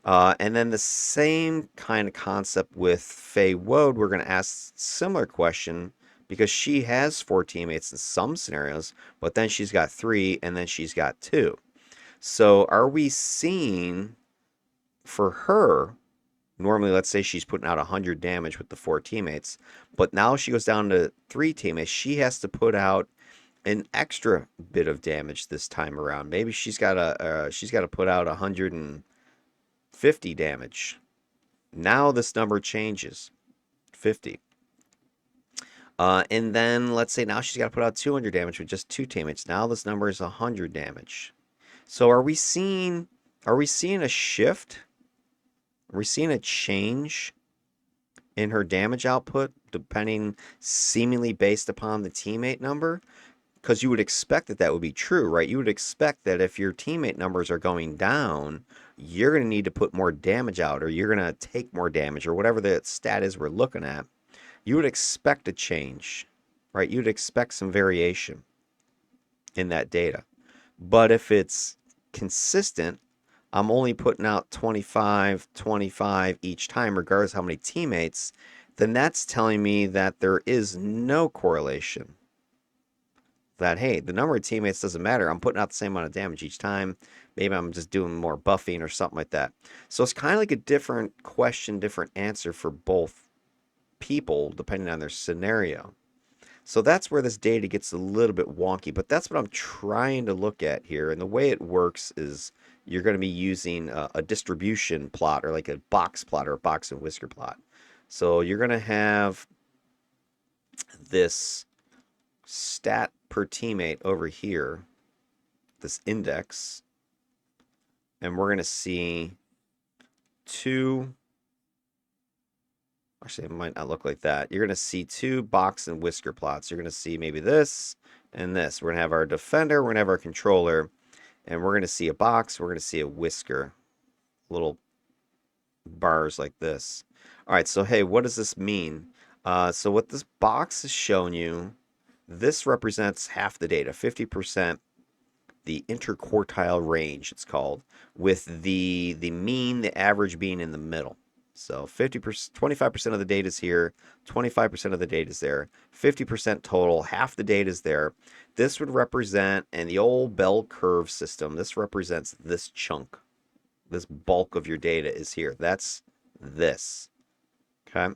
And then the same kind of concept with Fey Wode. We're going to ask similar question because she has 4 teammates in some scenarios, but then she's got 3 and then she's got 2. So are we seeing for her, normally let's say she's putting out 100 damage with the 4 teammates, but now she goes down to 3 teammates, she has to put out an extra bit of damage this time around. Maybe she's got to put out 150 damage. Now this number changes, 50. And then let's say now she's got to put out 200 damage with just 2 teammates. Now this number is 100 damage. So are we seeing a shift? Are we seeing a change in her damage output, depending seemingly based upon the teammate number? Because you would expect that would be true, right? You would expect that if your teammate numbers are going down, you're going to need to put more damage out, or you're going to take more damage, or whatever the stat is we're looking at. You would expect a change, right? You'd expect some variation in that data. But if it's consistent, I'm only putting out 25 each time, regardless of how many teammates, then that's telling me that there is no correlation. that, hey, the number of teammates doesn't matter. I'm putting out the same amount of damage each time. Maybe I'm just doing more buffing or something like that. So it's kind of like a different question, different answer for both people depending on their scenario. So that's where this data gets a little bit wonky, but that's what I'm trying to look at here. And the way it works is you're going to be using a distribution plot, or like a box plot, or a box and whisker plot. So you're going to have this stat per teammate over here, this index, and we're going to see two. Actually, it might not look like that. You're going to see two box and whisker plots. You're going to see maybe this and this. We're going to have our defender, we're going to have our controller, and we're going to see a box, we're going to see a whisker. Little bars like this. All right, so hey, what does this mean? So what this box is showing you, this represents half the data, 50%, the interquartile range, it's called, with the mean, the average being in the middle. So 50%, 25% of the data is here, 25% of the data is there, 50% total, half the data is there. This would represent, in the old bell curve system, this represents this chunk. This bulk of your data is here. That's this. Okay.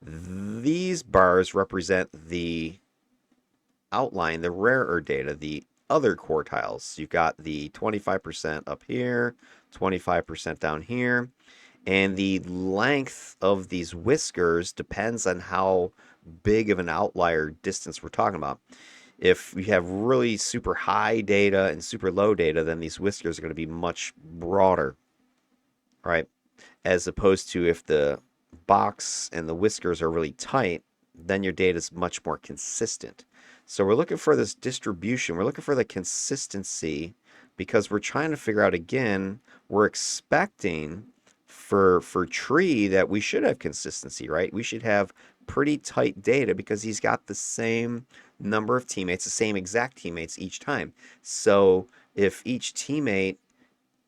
These bars represent the outline, the rarer data, the other quartiles. You've got the 25% up here, 25% down here. And the length of these whiskers depends on how big of an outlier distance we're talking about. If we have really super high data and super low data, then these whiskers are going to be much broader, right? As opposed to if the box and the whiskers are really tight, then your data is much more consistent. So we're looking for this distribution. We're looking for the consistency because we're trying to figure out, again, we're expecting for Tree that we should have consistency, right? We should have pretty tight data because he's got the same number of teammates, the same exact teammates each time. So if each teammate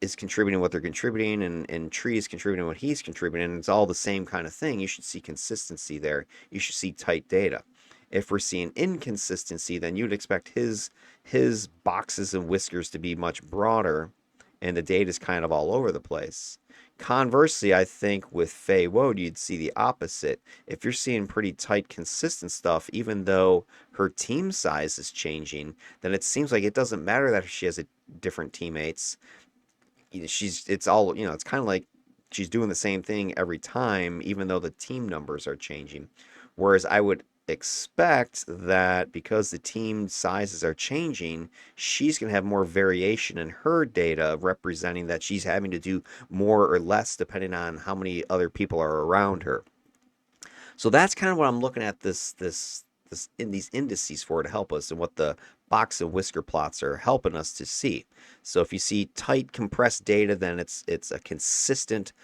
is contributing what they're contributing and Tree is contributing what he's contributing, and it's all the same kind of thing, you should see consistency there. You should see tight data. If we're seeing inconsistency, then you'd expect his boxes and whiskers to be much broader and the data is kind of all over the place. Conversely, I think with Fey Wode, you'd see the opposite. If you're seeing pretty tight, consistent stuff, even though her team size is changing, then it seems like it doesn't matter that she has different teammates. It's all, it's kind of like she's doing the same thing every time, even though the team numbers are changing. Whereas I would expect that because the team sizes are changing, she's going to have more variation in her data, representing that she's having to do more or less depending on how many other people are around her. So that's kind of what I'm looking at this in these indices for to help us, and what the box and whisker plots are helping us to see. So if you see tight compressed data, then it's a consistent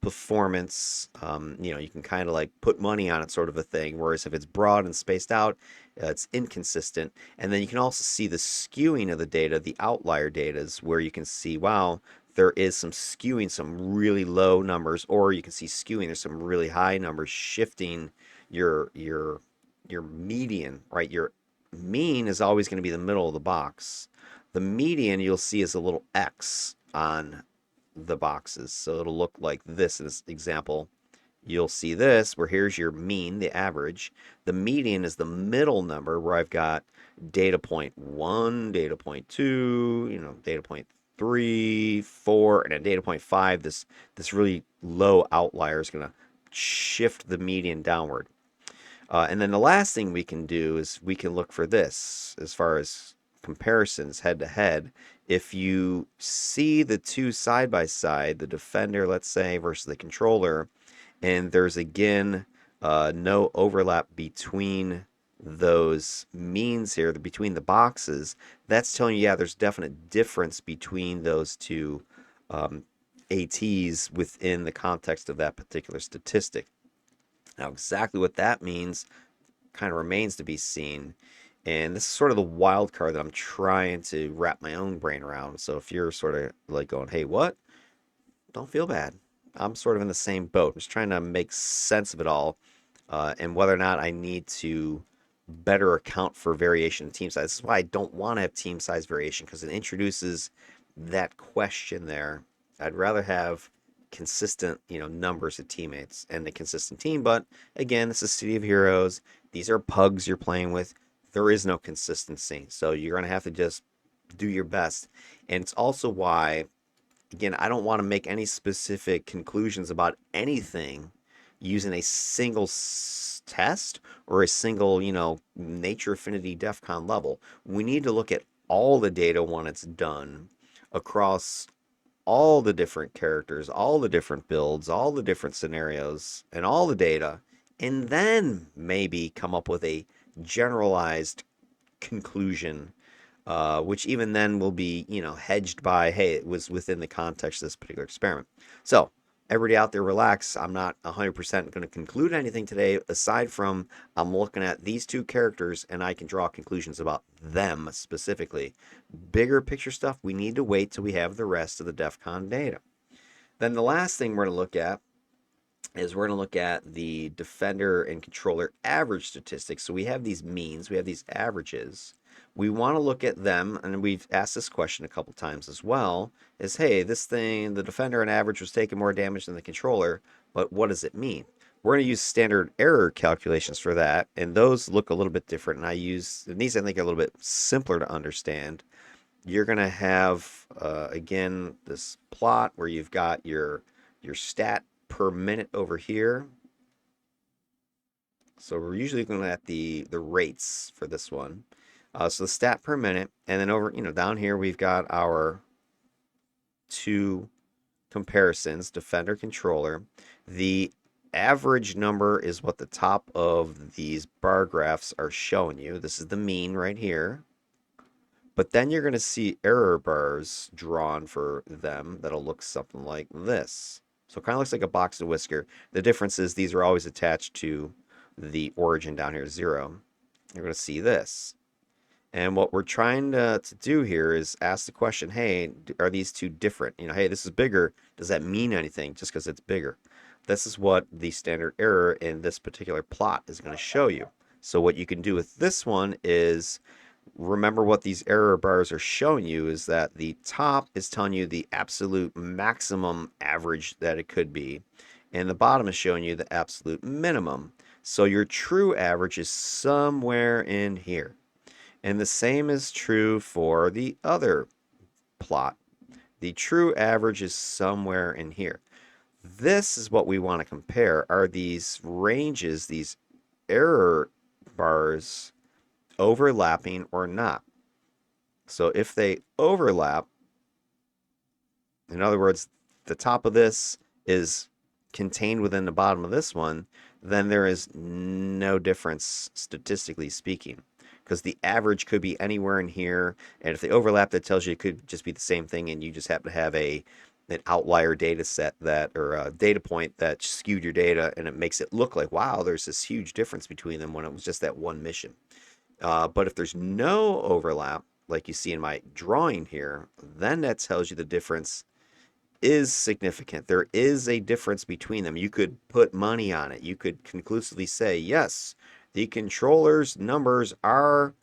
performance. You can kind of like put money on it, sort of a thing. Whereas if it's broad and spaced out, it's inconsistent. And then you can also see the skewing of the data, the outlier data, is where you can see, wow, there is some skewing, some really low numbers, or you can see skewing, there's some really high numbers shifting your median, right? Your mean is always going to be the middle of the box. The median you'll see is a little X on the boxes. So it'll look like this in this example. You'll see this where here's your mean, the average. The median is the middle number where I've got data point 1, data point 2, data point 3, 4, and at data point 5, this really low outlier is going to shift the median downward. And then the last thing we can do is we can look for this as far as comparisons head to head. If you see the two side by side, the defender, let's say, versus the controller, and there's again no overlap between those means here, between the boxes, that's telling you, yeah, there's definite difference between those two ATs within the context of that particular statistic. Now, exactly what that means kind of remains to be seen. And this is sort of the wild card that I'm trying to wrap my own brain around. So if you're sort of like going, hey, what? Don't feel bad. I'm sort of in the same boat. I'm just trying to make sense of it all and whether or not I need to better account for variation in team size. This is why I don't want to have team size variation, because it introduces that question there. I'd rather have consistent, numbers of teammates and a consistent team. But again, this is City of Heroes. These are pugs you're playing with. There is no consistency. So you're going to have to just do your best. And it's also why, again, I don't want to make any specific conclusions about anything using a single test or a single, Nature Affinity DEFCON level. We need to look at all the data when it's done across all the different characters, all the different builds, all the different scenarios, and all the data, and then maybe come up with a generalized conclusion, which even then will be, hedged by, hey, it was within the context of this particular experiment. So, everybody out there, relax. I'm not 100% going to conclude anything today, aside from I'm looking at these two characters and I can draw conclusions about them specifically. Bigger picture stuff, we need to wait till we have the rest of the DEFCON data. Then the last thing we're going to look at is we're going to look at the defender and controller average statistics. So we have these means, we have these averages. We want to look at them, and we've asked this question a couple times as well, is, hey, this thing, the defender on average was taking more damage than the controller, but what does it mean? We're going to use standard error calculations for that, and those look a little bit different, and these I think are a little bit simpler to understand. You're going to have, again, this plot where you've got your stat per minute over here. So we're usually looking at the rates for this one. So the stat per minute, and then over, down here we've got our two comparisons, defender, controller. The average number is what the top of these bar graphs are showing you. This is the mean right here. But then you're going to see error bars drawn for them that'll look something like this. So it kind of looks like a box of whisker. The difference is these are always attached to the origin down here, 0. You're going to see this. And what we're trying to do here is ask the question, hey, are these two different? Hey, this is bigger. Does that mean anything just because it's bigger? This is what the standard error in this particular plot is going to show you. So what you can do with this one is remember what these error bars are showing you is that the top is telling you the absolute maximum average that it could be, and the bottom is showing you the absolute minimum. So your true average is somewhere in here. And the same is true for the other plot. The true average is somewhere in here. This is what we want to compare. Are these ranges, these error bars, overlapping or not? So if they overlap, in other words, the top of this is contained within the bottom of this one, then there is no difference statistically speaking, because the average could be anywhere in here, and if they overlap, that tells you it could just be the same thing, and you just happen to have an outlier data set or a data point that skewed your data, and it makes it look like, wow, there's this huge difference between them when it was just that one mission. But if there's no overlap, like you see in my drawing here, then that tells you the difference is significant. There is a difference between them. You could put money on it. You could conclusively say, yes, the controller's numbers are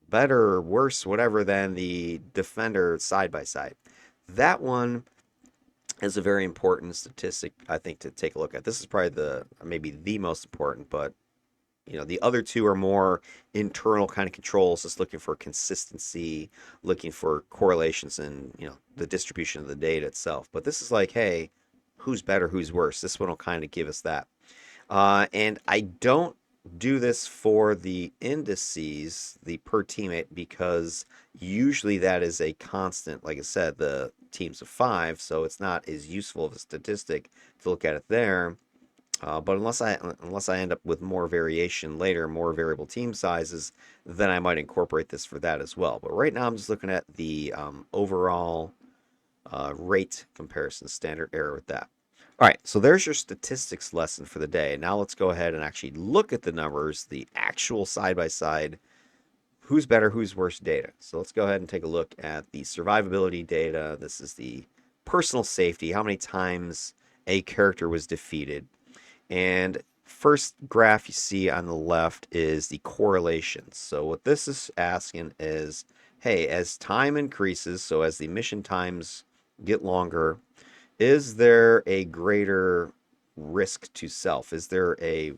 better or worse, whatever, than the defender side by side. That one is a very important statistic, I think, to take a look at. This is probably maybe the most important, but the other two are more internal kind of controls, just looking for consistency, looking for correlations in, the distribution of the data itself. But this is like, hey, who's better, who's worse? This one will kind of give us that. And I don't do this for the indices, the per teammate, because usually that is a constant. Like I said, the teams of 5, so it's not as useful of a statistic to look at it there. But unless I end up with more variation later, more variable team sizes, then I might incorporate this for that as well. But right now I'm just looking at the overall rate comparison, standard error with that. All right, so there's your statistics lesson for the day. Now let's go ahead and actually look at the numbers, the actual side-by-side, who's better, who's worse data. So let's go ahead and take a look at the survivability data. This is the personal safety, how many times a character was defeated. And first graph you see on the left is the correlation. So what this is asking is, hey, as time increases, so as the mission times get longer, is there a greater risk to self? Is there a,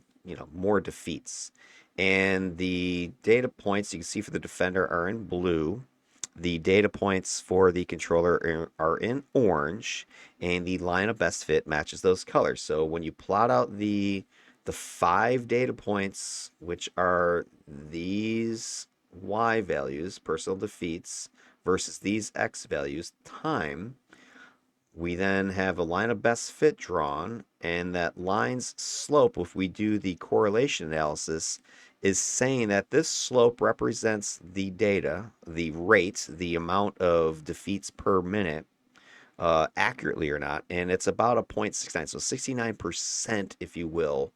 more defeats? And the data points you can see for the defender are in blue. The data points for the controller are in orange, and the line of best fit matches those colors. So when you plot out the 5 data points, which are these Y values, personal defeats, versus these X values, time, we then have a line of best fit drawn, and that line's slope, if we do the correlation analysis, is saying that this slope represents the data, the rate, the amount of defeats per minute, accurately or not, and it's about a 0.69, so 69%, if you will,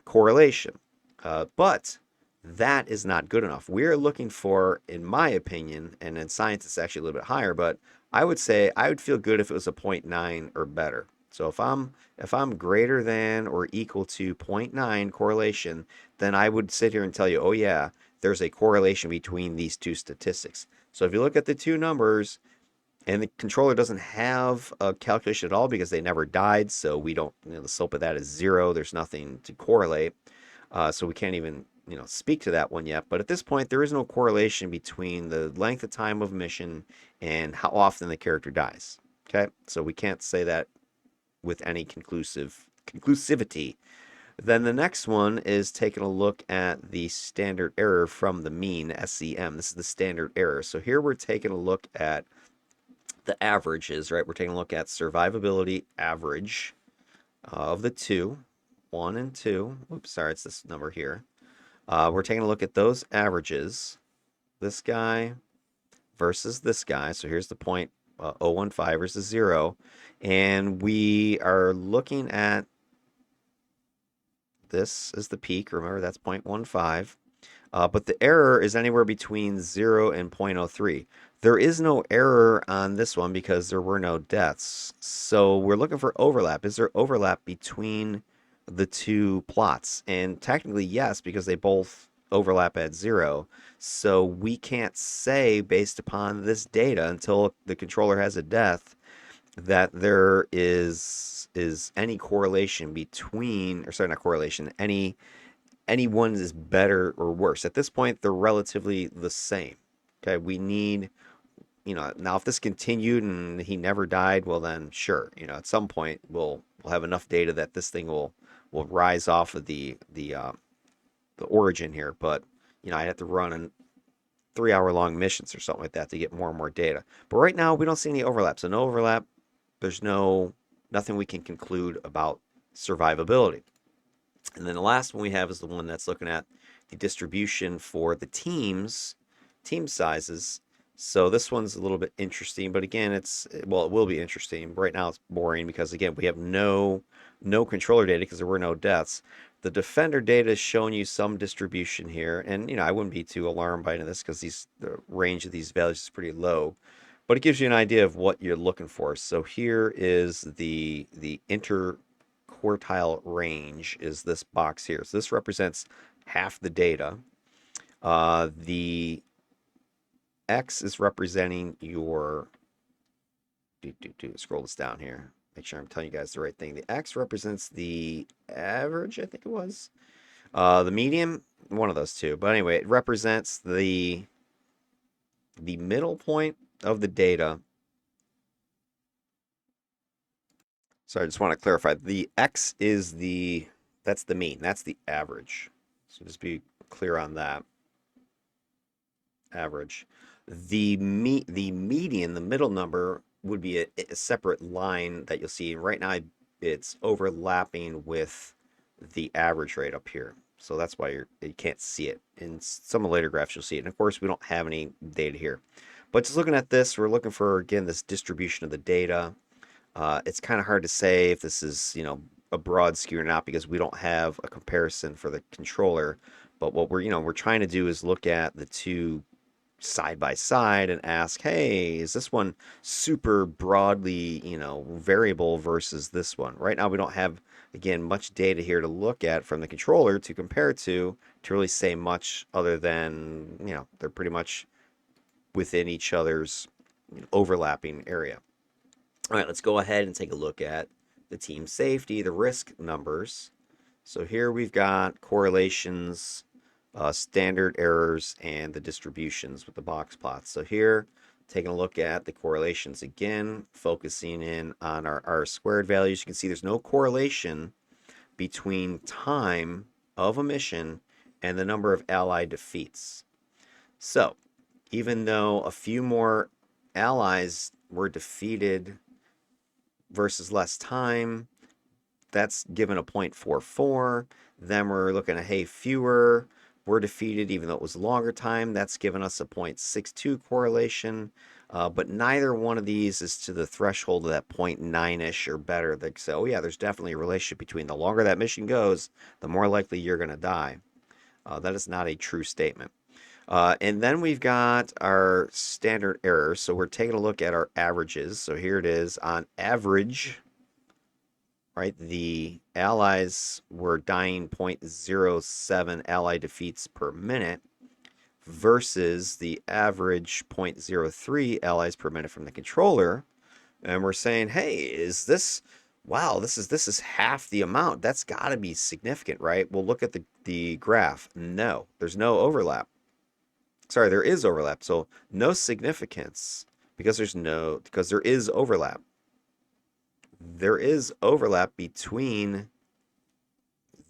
correlation. But that is not good enough. We're looking for, in my opinion, and in science it's actually a little bit higher, but I would say I would feel good if it was a zero point 0.9 or better. So if I'm greater than or equal to zero point 0.9 correlation, then I would sit here and tell you, oh yeah, there's a correlation between these two statistics. So if you look at the two numbers, and the controller doesn't have a calculation at all because they never died, so we don't, the slope of that is 0. There's nothing to correlate. So we can't even, speak to that one yet. But at this point, there is no correlation between the length of time of mission and how often the character dies. Okay, so we can't say that with any conclusivity. Then the next one is taking a look at the standard error from the mean, SEM. This is the standard error. So here we're taking a look at the averages, right? We're taking a look at survivability average of the two, 1 and 2. Oops, sorry, it's this number here. We're taking a look at those averages, this guy versus this guy. So here's the point, 0.015 versus 0. And we are looking at, this is the peak. Remember, that's 0.15. But the error is anywhere between 0 and 0.03. There is no error on this one because there were no deaths. So we're looking for overlap. Is there overlap between the two plots? And technically, yes, because they both overlap at 0. So we can't say, based upon this data, until the controller has a death, that there is any correlation between, or sorry, not correlation, any one is better or worse. At this point, they're relatively the same. Okay, we need, now if this continued and he never died, well then sure, at some point we'll have enough data that this thing will rise off of the origin here. But I'd have to run in 3-hour long missions or something like that to get more and more data. But right now we don't see any overlap. So no overlap. There's nothing we can conclude about survivability. And then the last one we have is the one that's looking at the distribution for the team sizes. So this one's a little bit interesting, but again, it will be interesting. Right now it's boring because again, we have no controller data because there were no deaths. The defender data is showing you some distribution here, and I wouldn't be too alarmed by any of this because the range of these values is pretty low, but it gives you an idea of what you're looking for. So here is the interquartile range is this box here. So this represents half the data. The X is representing your, scroll this down here. Make sure I'm telling you guys the right thing. The X represents the average, I think it was. The median, one of those two. But anyway, it represents the middle point of the data. So I just want to clarify. The X is that's the mean. That's the average. So just be clear on that. Average. The median, the middle number, would be a separate line that you'll see. Right now, it's overlapping with the average rate up here. So that's why you can't see it. In some of the later graphs, you'll see it. And of course, we don't have any data here. But just looking at this, we're looking for, again, this distribution of the data. It's kind of hard to say if this is, a broad skew or not because we don't have a comparison for the controller. But what we're trying to do is look at the two side by side and ask, hey, is this one super broadly, variable versus this one? Right now, we don't have, again, much data here to look at from the controller to compare to really say much other than, they're pretty much within each other's overlapping area. All right, let's go ahead and take a look at the team safety, the risk numbers. So here we've got correlations, standard errors, and the distributions with the box plots. So here, taking a look at the correlations again, focusing in on our R-squared values, you can see there's no correlation between time of a mission and the number of allied defeats. So even though a few more allies were defeated versus less time, that's given a 0.44. Then we're looking at, hey, fewer were defeated even though it was longer time. That's given us a 0.62 correlation. But neither one of these is to the threshold of that 0.9-ish or better. They say, oh yeah, there's definitely a relationship between the longer that mission goes, the more likely you're going to die. That is not a true statement. And then we've got our standard errors. So we're taking a look at our averages. So here it is. On average, right, the allies were dying 0.07 ally defeats per minute versus the average 0.03 allies per minute from the controller. And we're saying, hey, is this, wow, this is half the amount. That's got to be significant, right? We'll look at the graph. No, there's no overlap. Sorry, there is overlap. So no significance because there is overlap. There is overlap between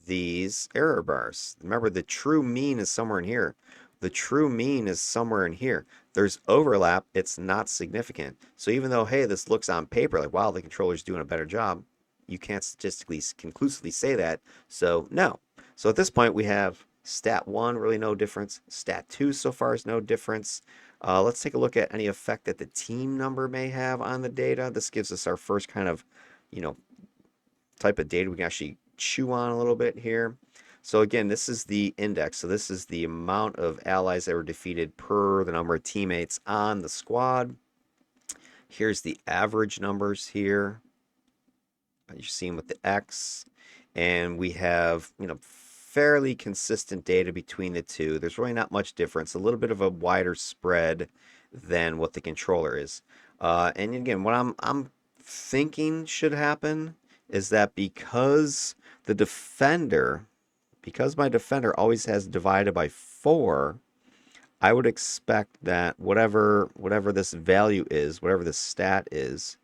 these error bars. Remember, the true mean is somewhere in here. The true mean is somewhere in here. There's overlap. It's not significant. So even though, hey, this looks on paper like, wow, the controller's doing a better job, you can't statistically conclusively say that. So no. So at this point, we have stat 1, really no difference. Stat 2 so far is no difference. Let's take a look at any effect that the team number may have on the data. This gives us our first kind of, type of data we can actually chew on a little bit here. So again, this is the index. So this is the amount of allies that were defeated per the number of teammates on the squad. Here's the average numbers here. You're seeing with the X. And we have, fairly consistent data between the two. There's really not much difference. A little bit of a wider spread than what the controller is. And again, what I'm thinking should happen is that because my defender always has divided by 4, I would expect that whatever this value is, whatever the stat is,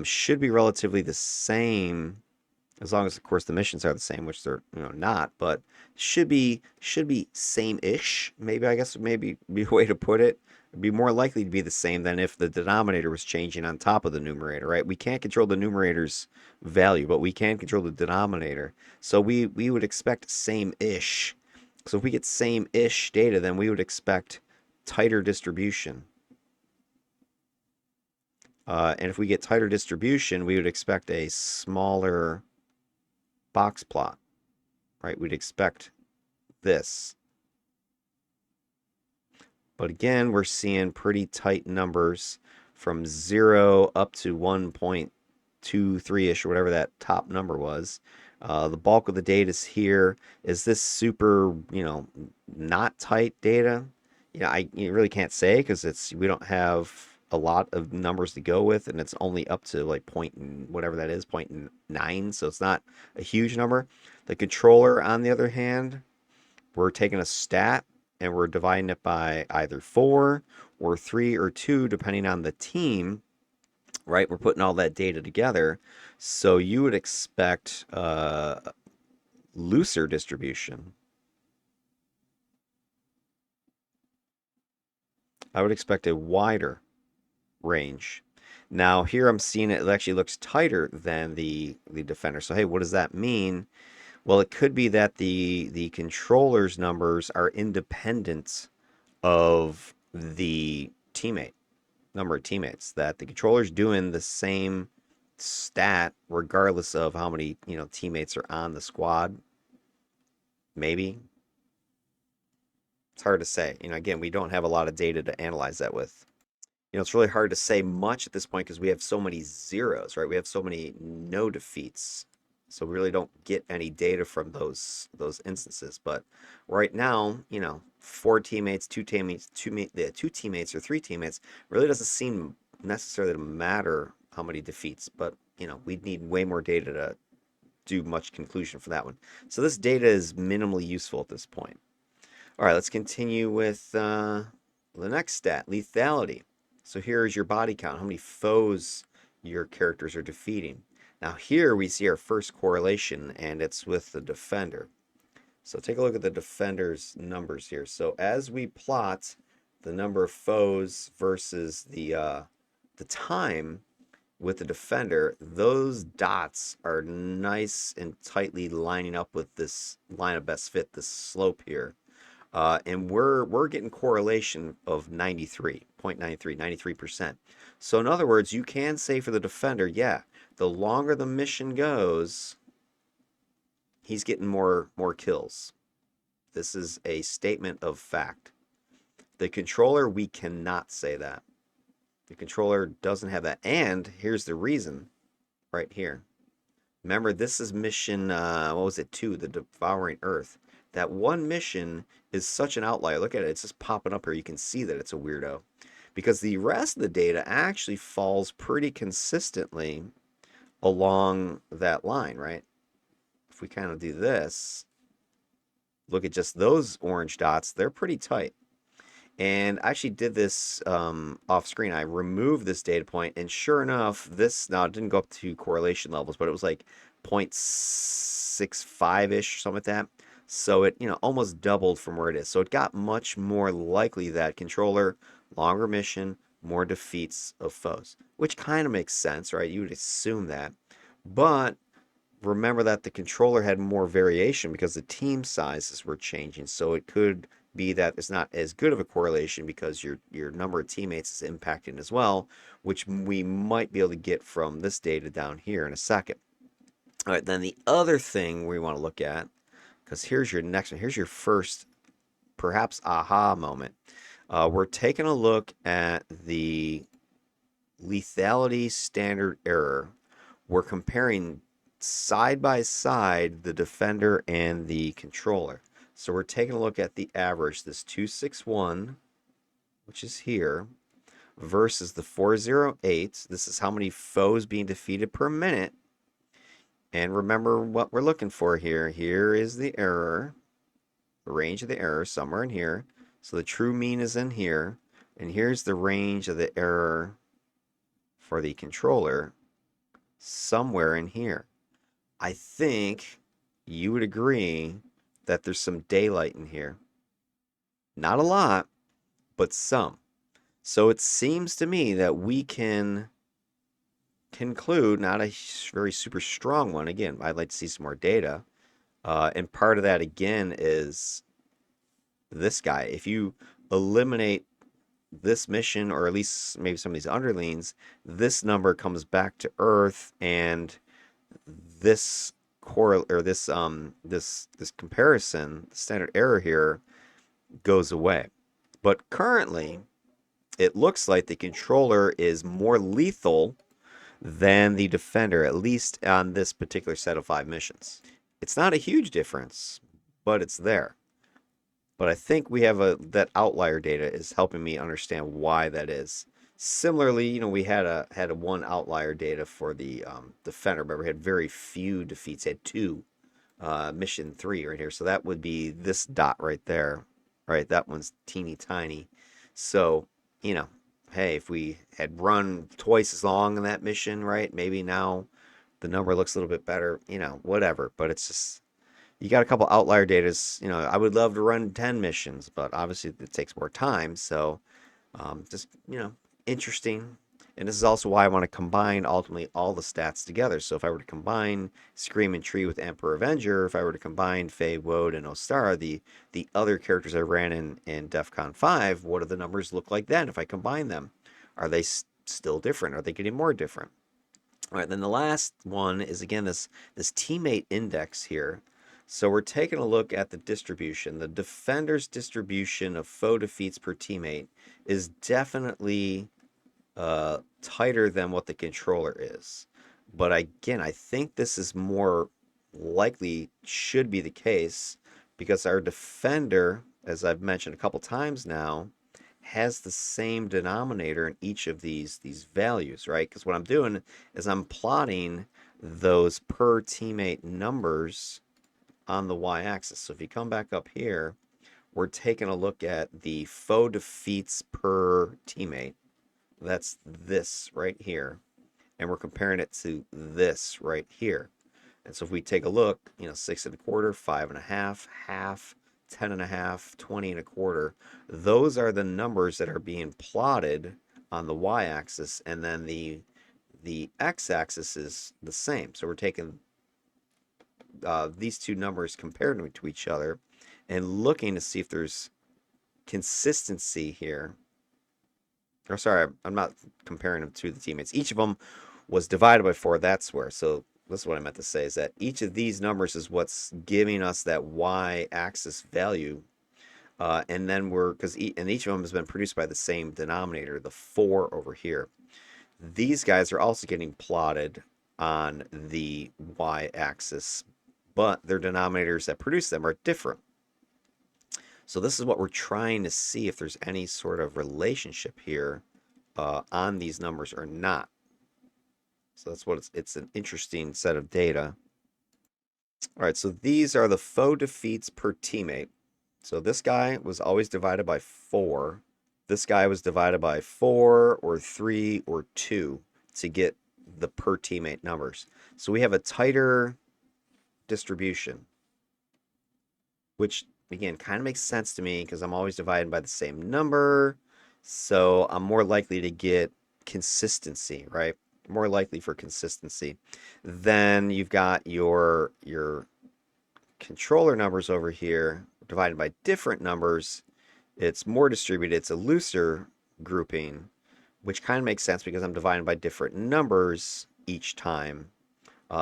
should be relatively the same, as long as of course the missions are the same, which they're not, but should be same-ish. Maybe, I guess, maybe be a way to put it. It'd be more likely to be the same than if the denominator was changing on top of the numerator, right? We can't control the numerator's value, but we can control the denominator. So we would expect same-ish. So if we get same-ish data, then we would expect tighter distribution. And if we get tighter distribution, we would expect a smaller box plot, right? We'd expect this. But again, we're seeing pretty tight numbers from 0 up to 1.23-ish or whatever that top number was. The bulk of the data is here. Is this super, not tight data? You really can't say because we don't have a lot of numbers to go with, and it's only up to like whatever that is, 0.9, so it's not a huge number. The controller, on the other hand, we're taking a stat and we're dividing it by either 4 or 3 or 2, depending on the team, right? We're putting all that data together. So you would expect looser distribution. I would expect a wider range. Now here I'm seeing it actually looks tighter than the defender. So hey, what does that mean? Well, it could be that the controller's numbers are independent of the number of teammates. That the controller's doing the same stat regardless of how many teammates are on the squad. Maybe. It's hard to say. Again, we don't have a lot of data to analyze that with. It's really hard to say much at this point because we have so many zeros, right? We have so many no defeats. So we really don't get any data from those instances. But right now, four teammates, two teammates or three teammates really doesn't seem necessarily to matter how many defeats. But we'd need way more data to do much conclusion for that one. So this data is minimally useful at this point. All right, let's continue with the next stat, lethality. So here is your body count, how many foes your characters are defeating. Now here we see our first correlation, and it's with the defender. So take a look at the defender's numbers here. So as we plot the number of foes versus the time with the defender, those dots are nice and tightly lining up with this line of best fit, this slope here. And we're getting correlation of 93%. So in other words, you can say for the defender, yeah, the longer the mission goes, he's getting more kills. This is a statement of fact. The controller, we cannot say that. The controller doesn't have that. And here's the reason right here. Remember, this is mission, what was it, 2, the Devouring Earth. That one mission is such an outlier. Look at it. It's just popping up here. You can see that it's a weirdo. Because the rest of the data actually falls pretty consistently along that line, right? If we kind of do this, look at just those orange dots. They're pretty tight. And I actually did this off screen. I removed this data point, and sure enough, this, now it didn't go up to correlation levels, but it was like 0.65-ish or something like that. So it, almost doubled from where it is. So it got much more likely that controller, longer mission, more defeats of foes, which kind of makes sense, right? You would assume that. But remember that the controller had more variation because the team sizes were changing. So it could be that it's not as good of a correlation because your number of teammates is impacting as well, which we might be able to get from this data down here in a second. All right, then the other thing we want to look at, because here's your next one, here's your first perhaps aha moment. We're taking a look at the lethality standard error. We're comparing side by side the defender and the controller. So we're taking a look at the average, this 261, which is here, versus the 408. This is how many foes being defeated per minute. And remember what we're looking for here. Here is the error, the range of the error somewhere in here. So the true mean is in here. And here's the range of the error for the controller somewhere in here. I think you would agree that there's some daylight in here. Not a lot, but some. So it seems to me that we can conclude, not a very super strong one. Again, I'd like to see some more data. And part of that, again, is this guy. If you eliminate this mission, or at least maybe some of these underlings, this number comes back to Earth, and this this comparison, the standard error here, goes away. But currently, it looks like the controller is more lethal than the defender, at least on this particular set of 5 missions. It's not a huge difference, but it's there. But I think we have that outlier data is helping me understand why that is. Similarly, we had a one outlier data for the defender. Remember, we had very few defeats. Had 2, mission 3 right here. So that would be this dot right there, right? That one's teeny tiny. So hey, if we had run twice as long in that mission, right? Maybe now the number looks a little bit better. Whatever. But it's just, you got a couple outlier datas. I would love to run 10 missions, but obviously it takes more time. So just interesting. And this is also why I want to combine ultimately all the stats together. So if I were to combine Skreaming Tree with Emperor Avenger, if I were to combine Fey Wode and Ostara, the other characters I ran in DEFCON 5, what do the numbers look like then if I combine them? Are they still different? Are they getting more different? All right, then the last one is, again, this teammate index here. So we're taking a look at the distribution. The defender's distribution of foe defeats per teammate is definitely tighter than what the controller is. But again, I think this is more likely should be the case because our defender, as I've mentioned a couple times now, has the same denominator in each of these values, right? Because what I'm doing is I'm plotting those per teammate numbers on the y-axis. So if you come back up here, we're taking a look at the foe defeats per teammate. That's this right here. And we're comparing it to this right here. And so if we take a look, 6 1/4, 5 1/2, half, 10 1/2, 20 1/4, those are the numbers that are being plotted on the y-axis, and then the x-axis is the same. So we're taking these two numbers compared to each other and looking to see if there's consistency here. Or sorry, I'm not comparing them to the teammates. Each of them was divided by 4. That's where. So this is what I meant to say, is that each of these numbers is what's giving us that y-axis value. And then and each of them has been produced by the same denominator, the 4 over here. These guys are also getting plotted on the y-axis, but their denominators that produce them are different. So this is what we're trying to see if there's any sort of relationship here on these numbers or not. So that's what it's an interesting set of data. All right, so these are the foe defeats per teammate. So this guy was always divided by 4. This guy was divided by 4 or 3 or 2 to get the per teammate numbers. So we have a tighter distribution, which again kind of makes sense to me because I'm always divided by the same number. So I'm more likely to get consistency, right? More likely for consistency. Then you've got your controller numbers over here divided by different numbers. It's more distributed. It's a looser grouping, which kind of makes sense because I'm dividing by different numbers each time.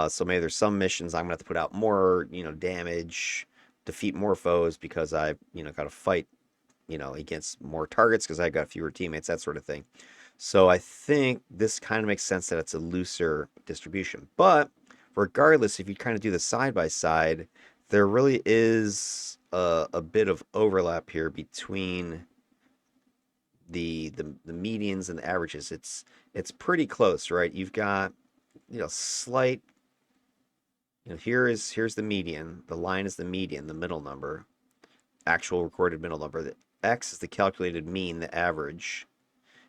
So maybe there's some missions I'm gonna have to put out more, damage, defeat more foes because I, got to fight, against more targets because I got fewer teammates, that sort of thing. So I think this kind of makes sense that it's a looser distribution. But regardless, if you kind of do the side by side, there really is a bit of overlap here between the medians and the averages. It's pretty close, right? You've got slight. Here's the median. The line is the median, the middle number, actual recorded middle number. The x is the calculated mean, the average.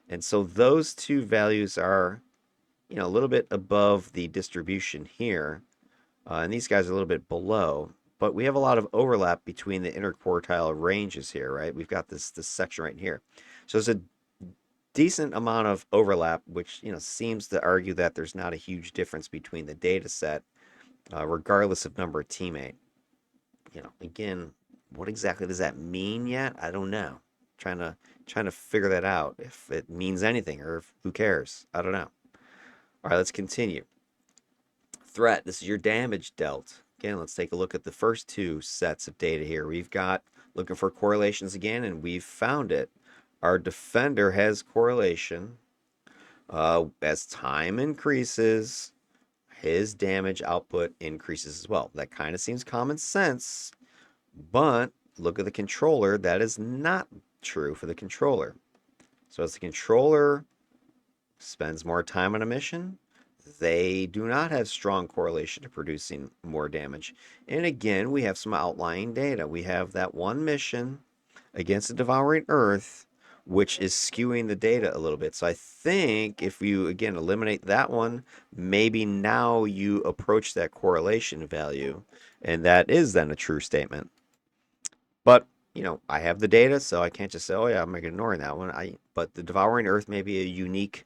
And so those two values are, a little bit above the distribution here. And these guys are a little bit below. But we have a lot of overlap between the interquartile ranges here, right? We've got this section right here. So there's a decent amount of overlap, which, seems to argue that there's not a huge difference between the data set, regardless of number of teammate. Again, what exactly does that mean yet? I don't know. Trying to figure that out, if it means anything or who cares. I don't know. All right, let's continue. Threat. This is your damage dealt. Again, let's take a look at the first two sets of data here. We've got looking for correlations again, and we've found it. Our defender has correlation. As time increases, his damage output increases as well. That kind of seems common sense, but look at the controller. That is not true for the controller. So as the controller spends more time on a mission, they do not have strong correlation to producing more damage. And again, we have some outlying data. We have that one mission against the Devouring Earth, which is skewing the data a little bit. So I think if you, again, eliminate that one, maybe now you approach that correlation value, and that is then a true statement. But, I have the data, so I can't just say, oh yeah, I'm ignoring that one. But the Devouring Earth may be a unique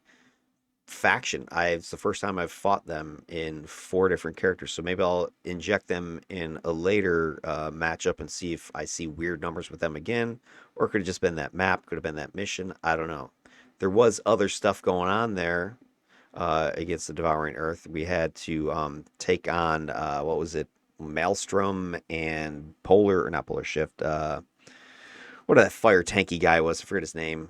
faction. It's the first time I've fought them in 4 different characters, so maybe I'll inject them in a later matchup and see if I see weird numbers with them again, or it could have just been that map, could have been that mission. I don't know. There was other stuff going on there against the Devouring Earth. We had to take on what was it? Maelstrom and Polar, or not Polar Shift. What that fire tanky guy was, I forget his name.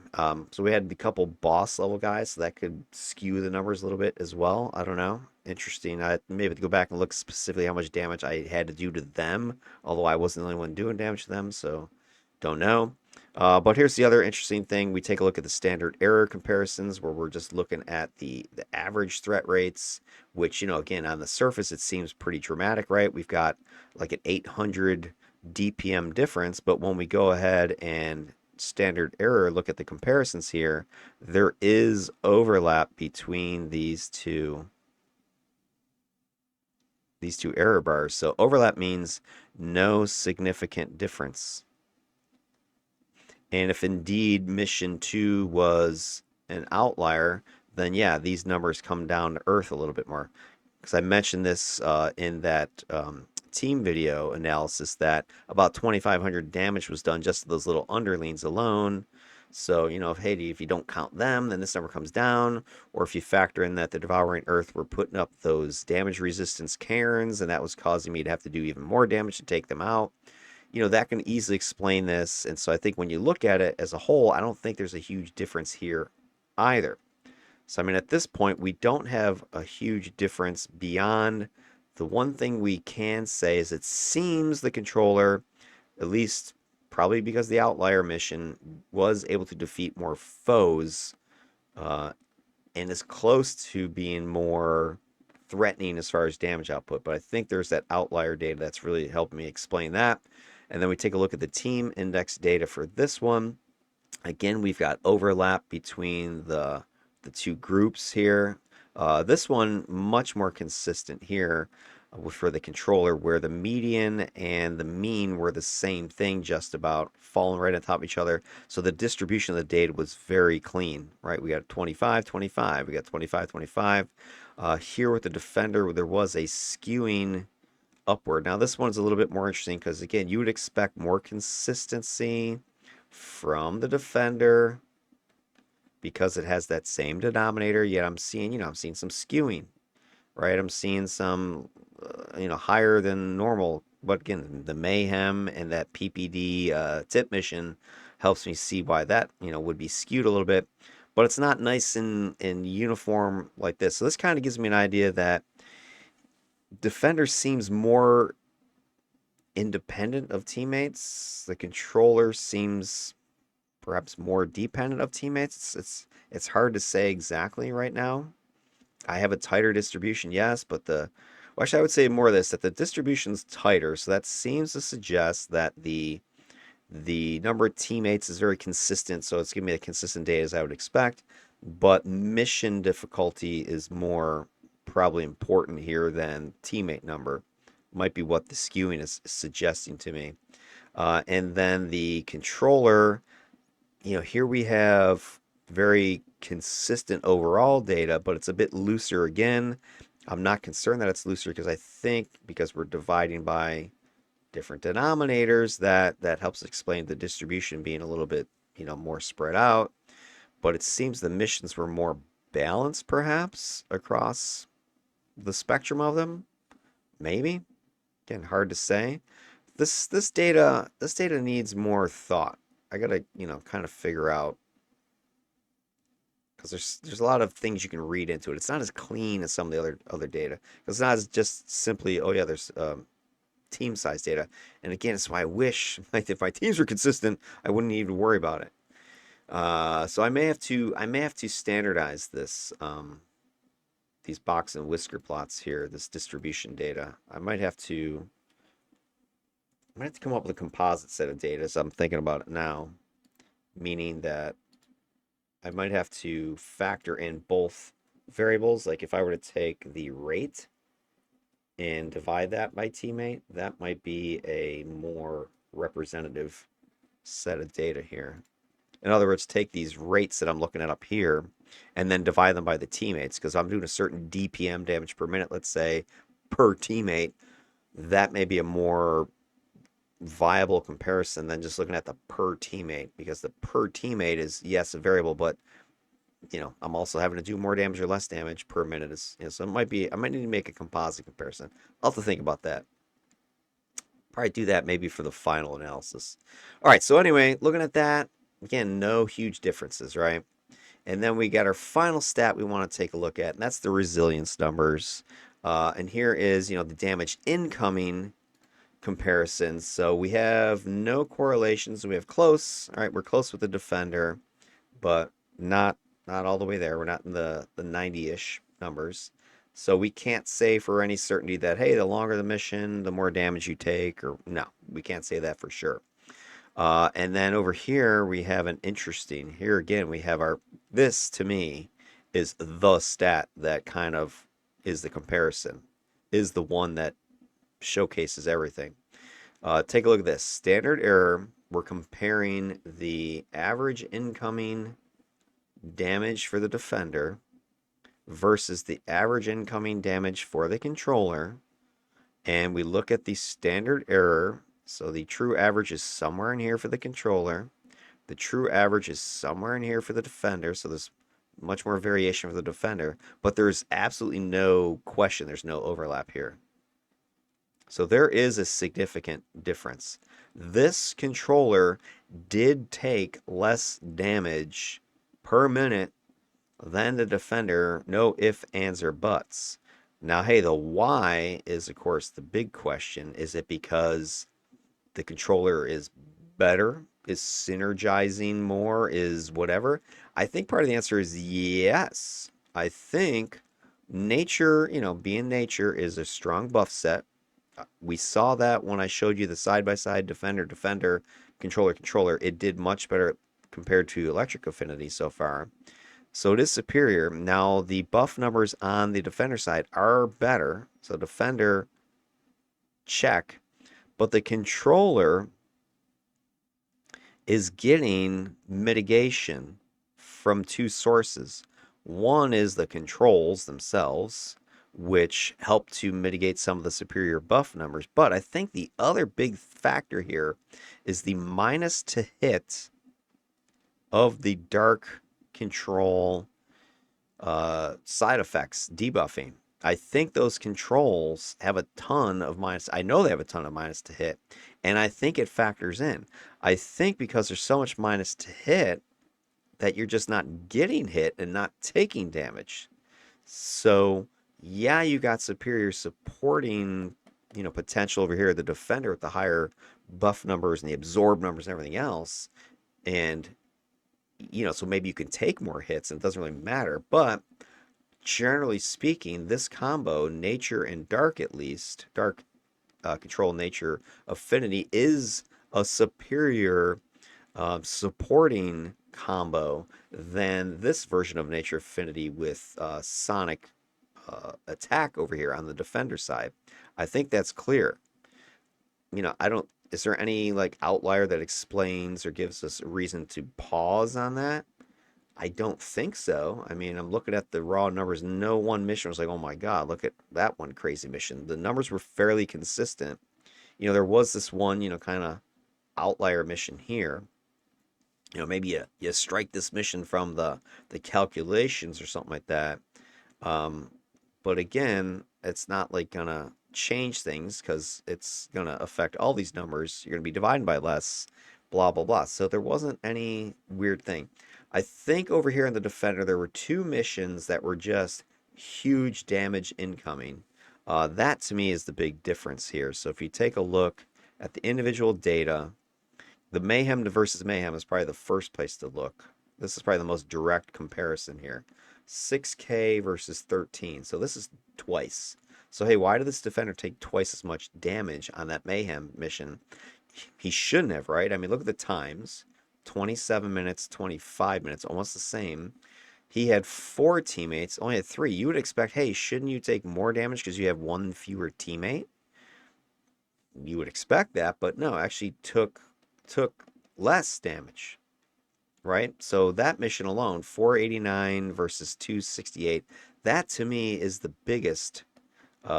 So we had a couple boss level guys, so that could skew the numbers a little bit as well. I don't know. Interesting. I maybe to go back and look specifically how much damage I had to do to them, although I wasn't the only one doing damage to them, so don't know. But here's the other interesting thing. We take a look at the standard error comparisons where we're just looking at the average threat rates, which, again, on the surface, it seems pretty dramatic, right? We've got like an 800 DPM difference, but when we go ahead and standard error look at the comparisons here, there is overlap between these two error bars. So overlap means no significant difference. And if indeed mission 2 was an outlier, then yeah, these numbers come down to earth a little bit more. Because I mentioned this in that team video analysis that about 2,500 damage was done just to those little underlings alone. So, if you don't count them, then this number comes down. Or if you factor in that the Devouring Earth were putting up those damage resistance cairns, and that was causing me to have to do even more damage to take them out, that can easily explain this. And so I think when you look at it as a whole, I don't think there's a huge difference here either. So, I mean, at this point, we don't have a huge difference beyond the one thing we can say is it seems the controller, at least probably because the outlier mission, was able to defeat more foes uh, and is close to being more threatening as far as damage output. But I think there's that outlier data that's really helping me explain that. And then we take a look at the team index data for this one. Again, we've got overlap between the two groups here. This one much more consistent here for the controller, where the median and the mean were the same thing, just about falling right on top of each other. So the distribution of the data was very clean, right? We got 25, 25. We got 25, 25. Here with the defender, there was a skewing upward. Now this one's a little bit more interesting because, again, you would expect more consistency from the defender because it has that same denominator, yet I'm seeing some skewing, right? I'm seeing some, higher than normal. But again, the mayhem and that PPD tip mission helps me see why that, would be skewed a little bit. But it's not nice in uniform like this. So this kind of gives me an idea that defender seems more independent of teammates. The controller seems perhaps more dependent of teammates. It's hard to say exactly right now. I have a tighter distribution, yes, but actually I would say more of this, that the distribution's tighter, so that seems to suggest that the number of teammates is very consistent, so it's giving me the consistent data as I would expect, but mission difficulty is more probably important here than teammate number. Might be what the skewing is suggesting to me. And then the controller, here we have very consistent overall data, but it's a bit looser again. I'm not concerned that it's looser because I think because we're dividing by different denominators, that helps explain the distribution being a little bit, more spread out. But it seems the missions were more balanced perhaps across the spectrum of them. Maybe. Again, hard to say. This data needs more thought. I gotta, kind of figure out, because there's a lot of things you can read into it. It's not as clean as some of the other data. It's not as just simply, oh yeah, there's team size data. And again, it's why I wish, like, if my teams were consistent, I wouldn't even worry about it. So I may have to standardize this, these box and whisker plots here, this distribution data. I might have to come up with a composite set of data. So I'm thinking about it now, meaning that I might have to factor in both variables. Like if I were to take the rate and divide that by teammate, that might be a more representative set of data here. In other words, take these rates that I'm looking at up here and then divide them by the teammates, because I'm doing a certain DPM, damage per minute, let's say, per teammate. That may be a more viable comparison than just looking at the per teammate, because the per teammate is, yes, a variable, but I'm also having to do more damage or less damage per minute. So I might need to make a composite comparison. I'll have to think about that. Probably do that maybe for the final analysis. All right, so anyway, looking at that, again, no huge differences, right? And then we got our final stat we want to take a look at, and that's the resilience numbers. And here is, the damage incoming comparisons. So we have no correlations. We have close. All right, we're close with the defender, but not all the way there. We're not in the 90-ish numbers. So we can't say for any certainty that, hey, the longer the mission, the more damage you take, or no, we can't say that for sure. And then over here, we have an interesting, here again, we have this to me is the stat that kind of is the comparison, is the one that showcases everything. Take a look at this. Standard error, we're comparing the average incoming damage for the defender versus the average incoming damage for the controller. And we look at the standard error. So the true average is somewhere in here for the controller. The true average is somewhere in here for the defender. So there's much more variation for the defender. But there's absolutely no question. There's no overlap here. So there is a significant difference. This controller did take less damage per minute than the defender. No ifs, ands, or buts. Now, hey, the why is, of course, the big question. Is it because the controller is better, is synergizing more, is whatever? I think part of the answer is yes. I think nature, being nature, is a strong buff set. We saw that when I showed you the side-by-side defender, controller. It did much better compared to electric affinity so far. So it is superior. Now, the buff numbers on the defender side are better. So defender, check. But the controller is getting mitigation from two sources. One is the controls themselves, which help to mitigate some of the superior buff numbers. But I think the other big factor here is the minus to hit of the dark control side effects, debuffing. I think those controls have a ton of minus. I know they have a ton of minus to hit, and I think it factors in. I think because there's so much minus to hit that you're just not getting hit and not taking damage. So, yeah, you got superior supporting, potential over here, the defender with the higher buff numbers and the absorb numbers and everything else. And, so maybe you can take more hits and it doesn't really matter. But generally speaking, this combo, nature and dark at least, dark control nature affinity, is a superior supporting combo than this version of nature affinity with sonic attack over here on the defender side. I think that's clear. I don't. Is there any outlier that explains or gives us a reason to pause on that? I don't think so. I mean, I'm looking at the raw numbers. No one mission was like, oh my God, look at that one crazy mission. The numbers were fairly consistent. There was this one, kind of outlier mission here. Maybe you strike this mission from the calculations or something like that. But again, it's not gonna change things because it's gonna affect all these numbers. You're gonna be dividing by less, blah blah blah. So there wasn't any weird thing. I think over here in the defender there were two missions that were just huge damage incoming. That to me is the big difference here. So if you take a look at the individual data, the mayhem versus mayhem is probably the first place to look. This is probably the most direct comparison here. 6K versus 13. So this is twice. So hey, why did this defender take twice as much damage on that mayhem mission? He shouldn't have, right? I mean, look at the times. 27 minutes, 25 minutes, almost the same. He had 4 teammates, only had 3. You would expect, hey, shouldn't you take more damage because you have 1 fewer teammate? You would expect that, but no, actually took less damage, right? So that mission alone, 489 versus 268, that to me is the biggest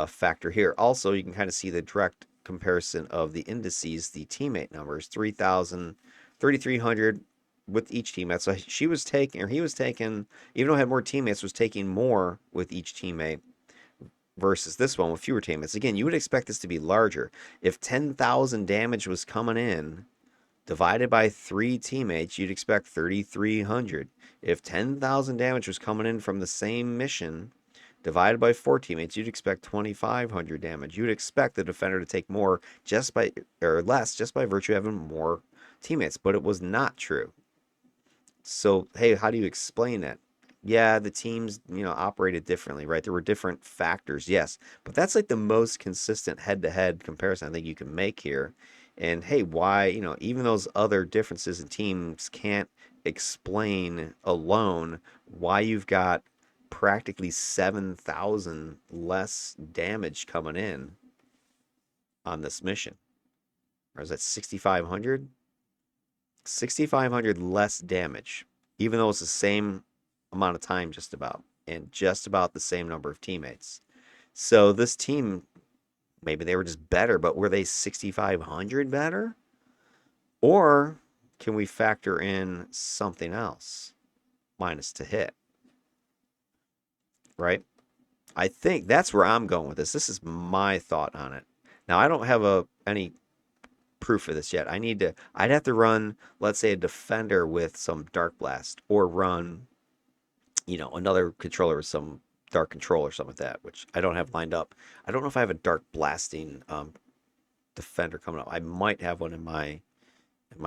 factor here. Also, you can kind of see the direct comparison of the indices, the teammate numbers, 3,000, 3,300 with each teammate. So he was taking, even though he had more teammates, was taking more with each teammate versus this one with fewer teammates. Again, you would expect this to be larger. If 10,000 damage was coming in, divided by 3 teammates, you'd expect 3,300. If 10,000 damage was coming in from the same mission, divided by 4 teammates, you'd expect 2,500 damage. You'd expect the defender to take more just by, or less, just by virtue of having more teammates, but it was not true. So, hey, how do you explain that? Yeah, the teams, operated differently, right? There were different factors, yes, but that's like the most consistent head-to-head comparison I think you can make here. And hey, why, even those other differences in teams can't explain alone why you've got practically 7,000 less damage coming in on this mission. Or is that 6,500? 6,500 less damage, even though it's the same amount of time just about, and just about the same number of teammates. So this team, maybe they were just better, but were they 6,500 better? Or can we factor in something else? Minus to hit, right? I think that's where I'm going with this. This is my thought on it. Now, I don't have any proof of this yet. I'd have to run, let's say, a defender with some Dark Blast, or run, another controller with some Dark Control or something like that, which I don't have lined up. I don't know if I have a Dark Blasting defender coming up. I might have one in my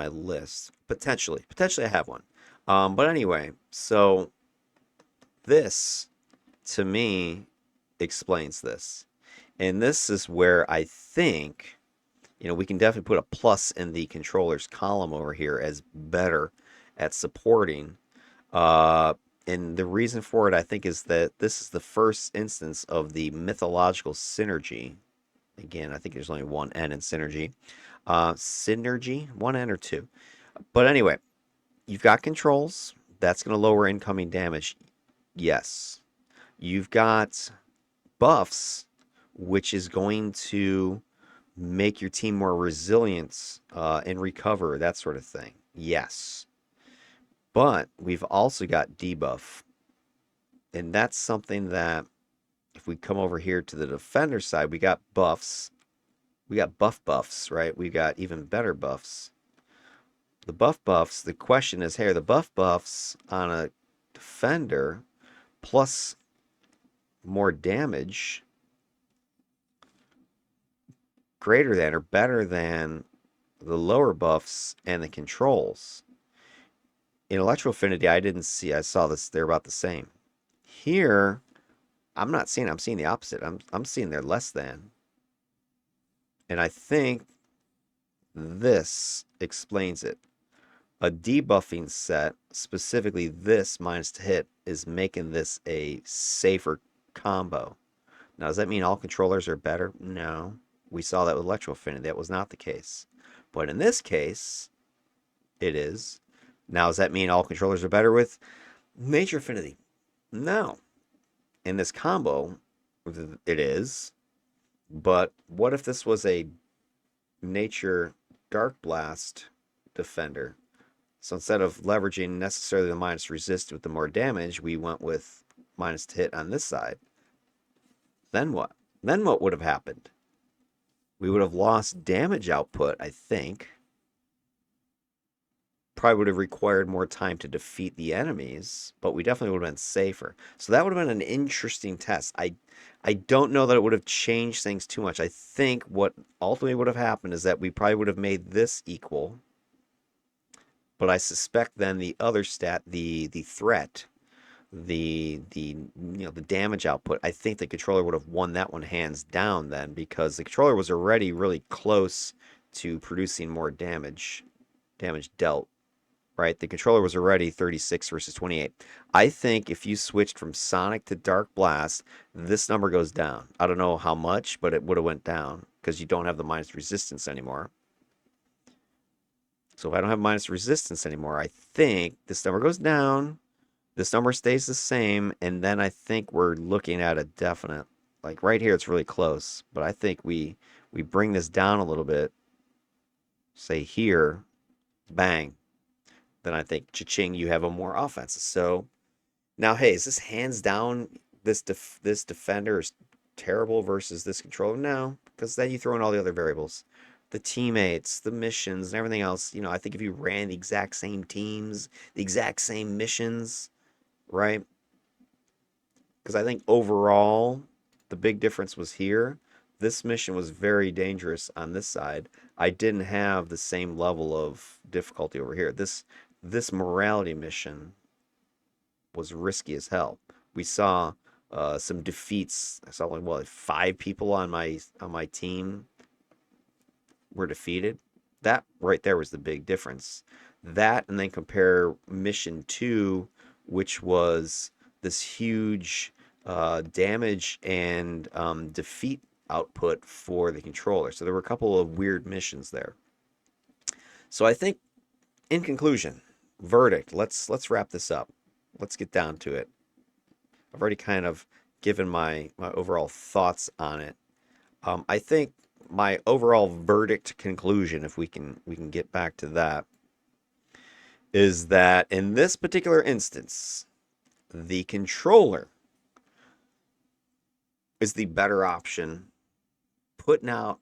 list. Potentially I have one. But anyway, so this to me explains this. And this is where I think, we can definitely put a plus in the controllers column over here as better at supporting. And the reason for it, I think, is that this is the first instance of the mythological synergy. Again, I think there's only one N in synergy. Synergy, one N or two. But anyway, you've got controls. That's going to lower incoming damage. Yes. You've got buffs, which is going to make your team more resilient and recover, that sort of thing. Yes. But we've also got debuff. And that's something that, if we come over here to the defender side, we got buffs. We got buffs, right? We got even better buffs. The buffs, the question is, hey, are the buffs on a defender plus more damage greater than or better than the lower buffs and the controls? In Electro Affinity, I saw this, they're about the same. Here, I'm seeing the opposite. I'm seeing they're less than. And I think this explains it. A debuffing set, specifically this minus to hit, is making this a safer combo. Now, does that mean all controllers are better? No. We saw that with Electro Affinity. That was not the case. But in this case, it is. Now, does that mean all controllers are better with Nature Affinity? No. In this combo, it is. But what if this was a Nature Dark Blast defender? So instead of leveraging necessarily the minus resist with the more damage, we went with minus to hit on this side. Then what? Then what would have happened? We would have lost damage output, I think. Probably would have required more time to defeat the enemies, but we definitely would have been safer. So that would have been an interesting test. I don't know that it would have changed things too much. I think what ultimately would have happened is that we probably would have made this equal. But I suspect then the other stat, the threat, the damage output, I think the controller would have won that one hands down then, because the controller was already really close to producing more damage dealt, right? The controller was already 36 versus 28. I think if you switched from Sonic to Dark Blast, this number goes down. I don't know how much, but it would have went down because you don't have the minus resistance anymore. So if I don't have minus resistance anymore, I think this number goes down, this number stays the same, and then I think we're looking at a definite, like right here, it's really close, but I think we bring this down a little bit, say here, bang, then I think, cha-ching, you have a more offense. So now, hey, is this hands down, this defender is terrible versus this controller? No, because then you throw in all the other variables. The teammates, the missions, and everything else. I think if you ran the exact same teams, the exact same missions, right? Because I think overall, the big difference was here. This mission was very dangerous on this side. I didn't have the same level of difficulty over here. This morality mission was risky as hell. We saw some defeats. I saw like what 5 people on my team were defeated. That right there was the big difference. That and then compare mission 2, which was this huge damage and defeat output for the controller. So there were a couple of weird missions there. So I think, in conclusion, verdict. Let's wrap this up. Let's get down to it. I've already kind of given my overall thoughts on it. I think my overall verdict conclusion, if we can get back to that, is that in this particular instance, the controller is the better option, putting out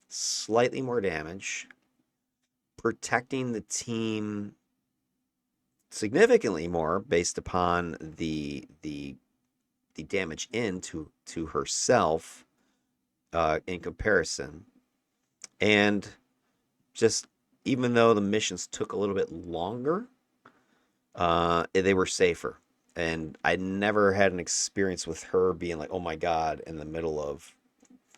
slightly more damage, protecting the team significantly more based upon the damage into herself in comparison. And just even though the missions took a little bit longer, they were safer. And I never had an experience with her being like, oh my God, in the middle of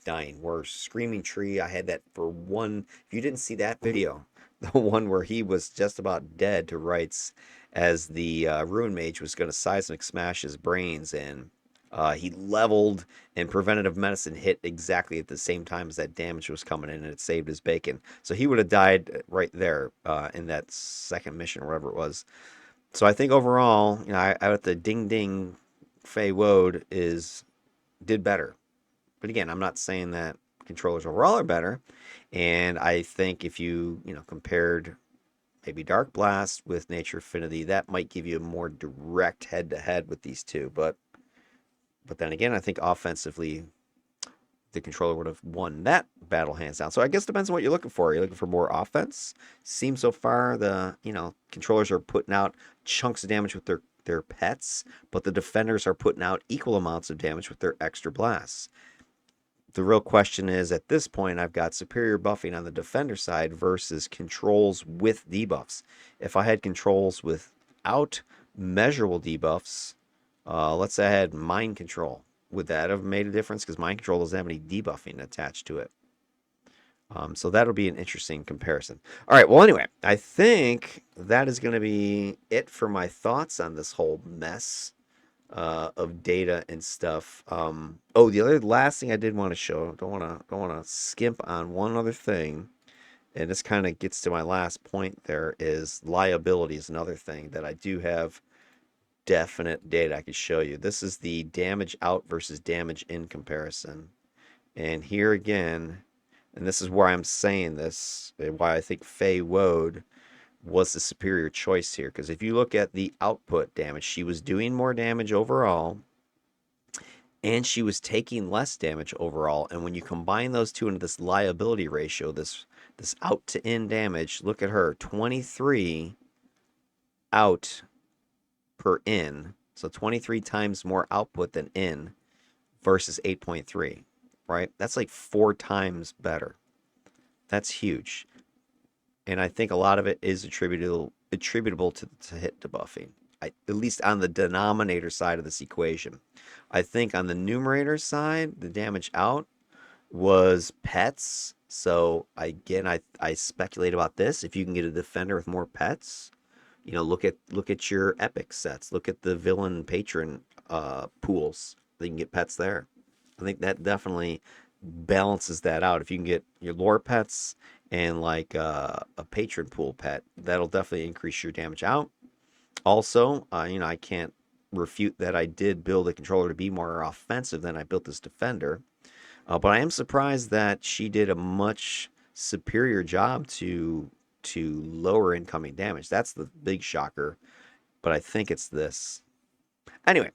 dying. Where Skreaming Tree, I had that for one. If you didn't see that video, the one where he was just about dead to rights as the Ruin Mage was going to seismic smash his brains in. He leveled, and preventative medicine hit exactly at the same time as that damage was coming in, and it saved his bacon. So he would have died right there in that second mission or whatever it was. So I think overall, I at the ding ding, Fey Wode did better. But again, I'm not saying that controllers overall are better. And I think if you compared maybe Dark Blast with Nature Affinity, that might give you a more direct head to head with these two. But then again, I think offensively, the controller would have won that battle hands down. So I guess it depends on what you're looking for. Are you looking for more offense? Seems so far the controllers are putting out chunks of damage with their pets, but the defenders are putting out equal amounts of damage with their extra blasts. The real question is, at this point, I've got superior buffing on the defender side versus controls with debuffs. If I had controls without measurable debuffs, let's say I had mind control, would that have made a difference? Because mind control doesn't have any debuffing attached to it. So that'll be an interesting comparison. All right, well, anyway, I think that is going to be it for my thoughts on this whole mess of data and stuff. Oh, the other last thing I did want to show, don't want to skimp on one other thing, and this kind of gets to my last point there, is liability is another thing that I do have definite data I could show you. This is the damage out versus damage in comparison. And here again, and this is where I'm saying this, and why I think Fey Wode was the superior choice here. Because if you look at the output damage, she was doing more damage overall, and she was taking less damage overall. And when you combine those two into this liability ratio, this out to in damage, look at her, 23 out per in, so 23 times more output than in versus 8.3, right? That's like 4 times better. That's huge. And I think a lot of it is attributable to hit debuffing, at least on the denominator side of this equation. I think on the numerator side, the damage out was pets. So again, I speculate about this. If you can get a defender with more pets, look at your epic sets. Look at the villain patron pools. You can get pets there. I think that definitely balances that out. If you can get your lore pets and like a patron pool pet, that'll definitely increase your damage out. Also, I can't refute that I did build a controller to be more offensive than I built this defender. But I am surprised that she did a much superior job to lower incoming damage. That's the big shocker, but I think it's this. Anyway,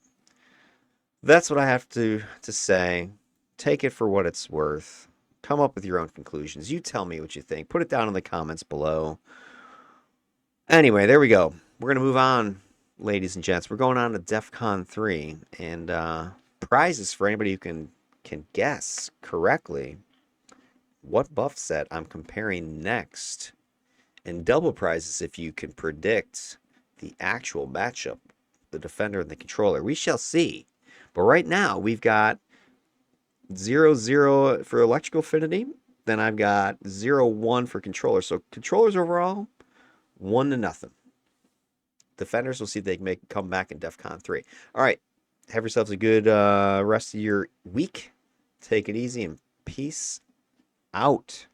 that's what I have to say. Take it for what it's worth. Come up with your own conclusions. You tell me what you think. Put it down in the comments below. Anyway, there we go. We're going to move on, ladies and gents. We're going on to DEFCON 3. And prizes for anybody who can guess correctly what buff set I'm comparing next. And double prizes if you can predict the actual matchup, the defender and the controller. We shall see. But right now, we've got 0-0 for electrical affinity. Then I've got 0-1 for controller. So controllers overall, 1-0. Defenders, we'll see if they can come back in DEFCON 3. All right. Have yourselves a good rest of your week. Take it easy and peace out.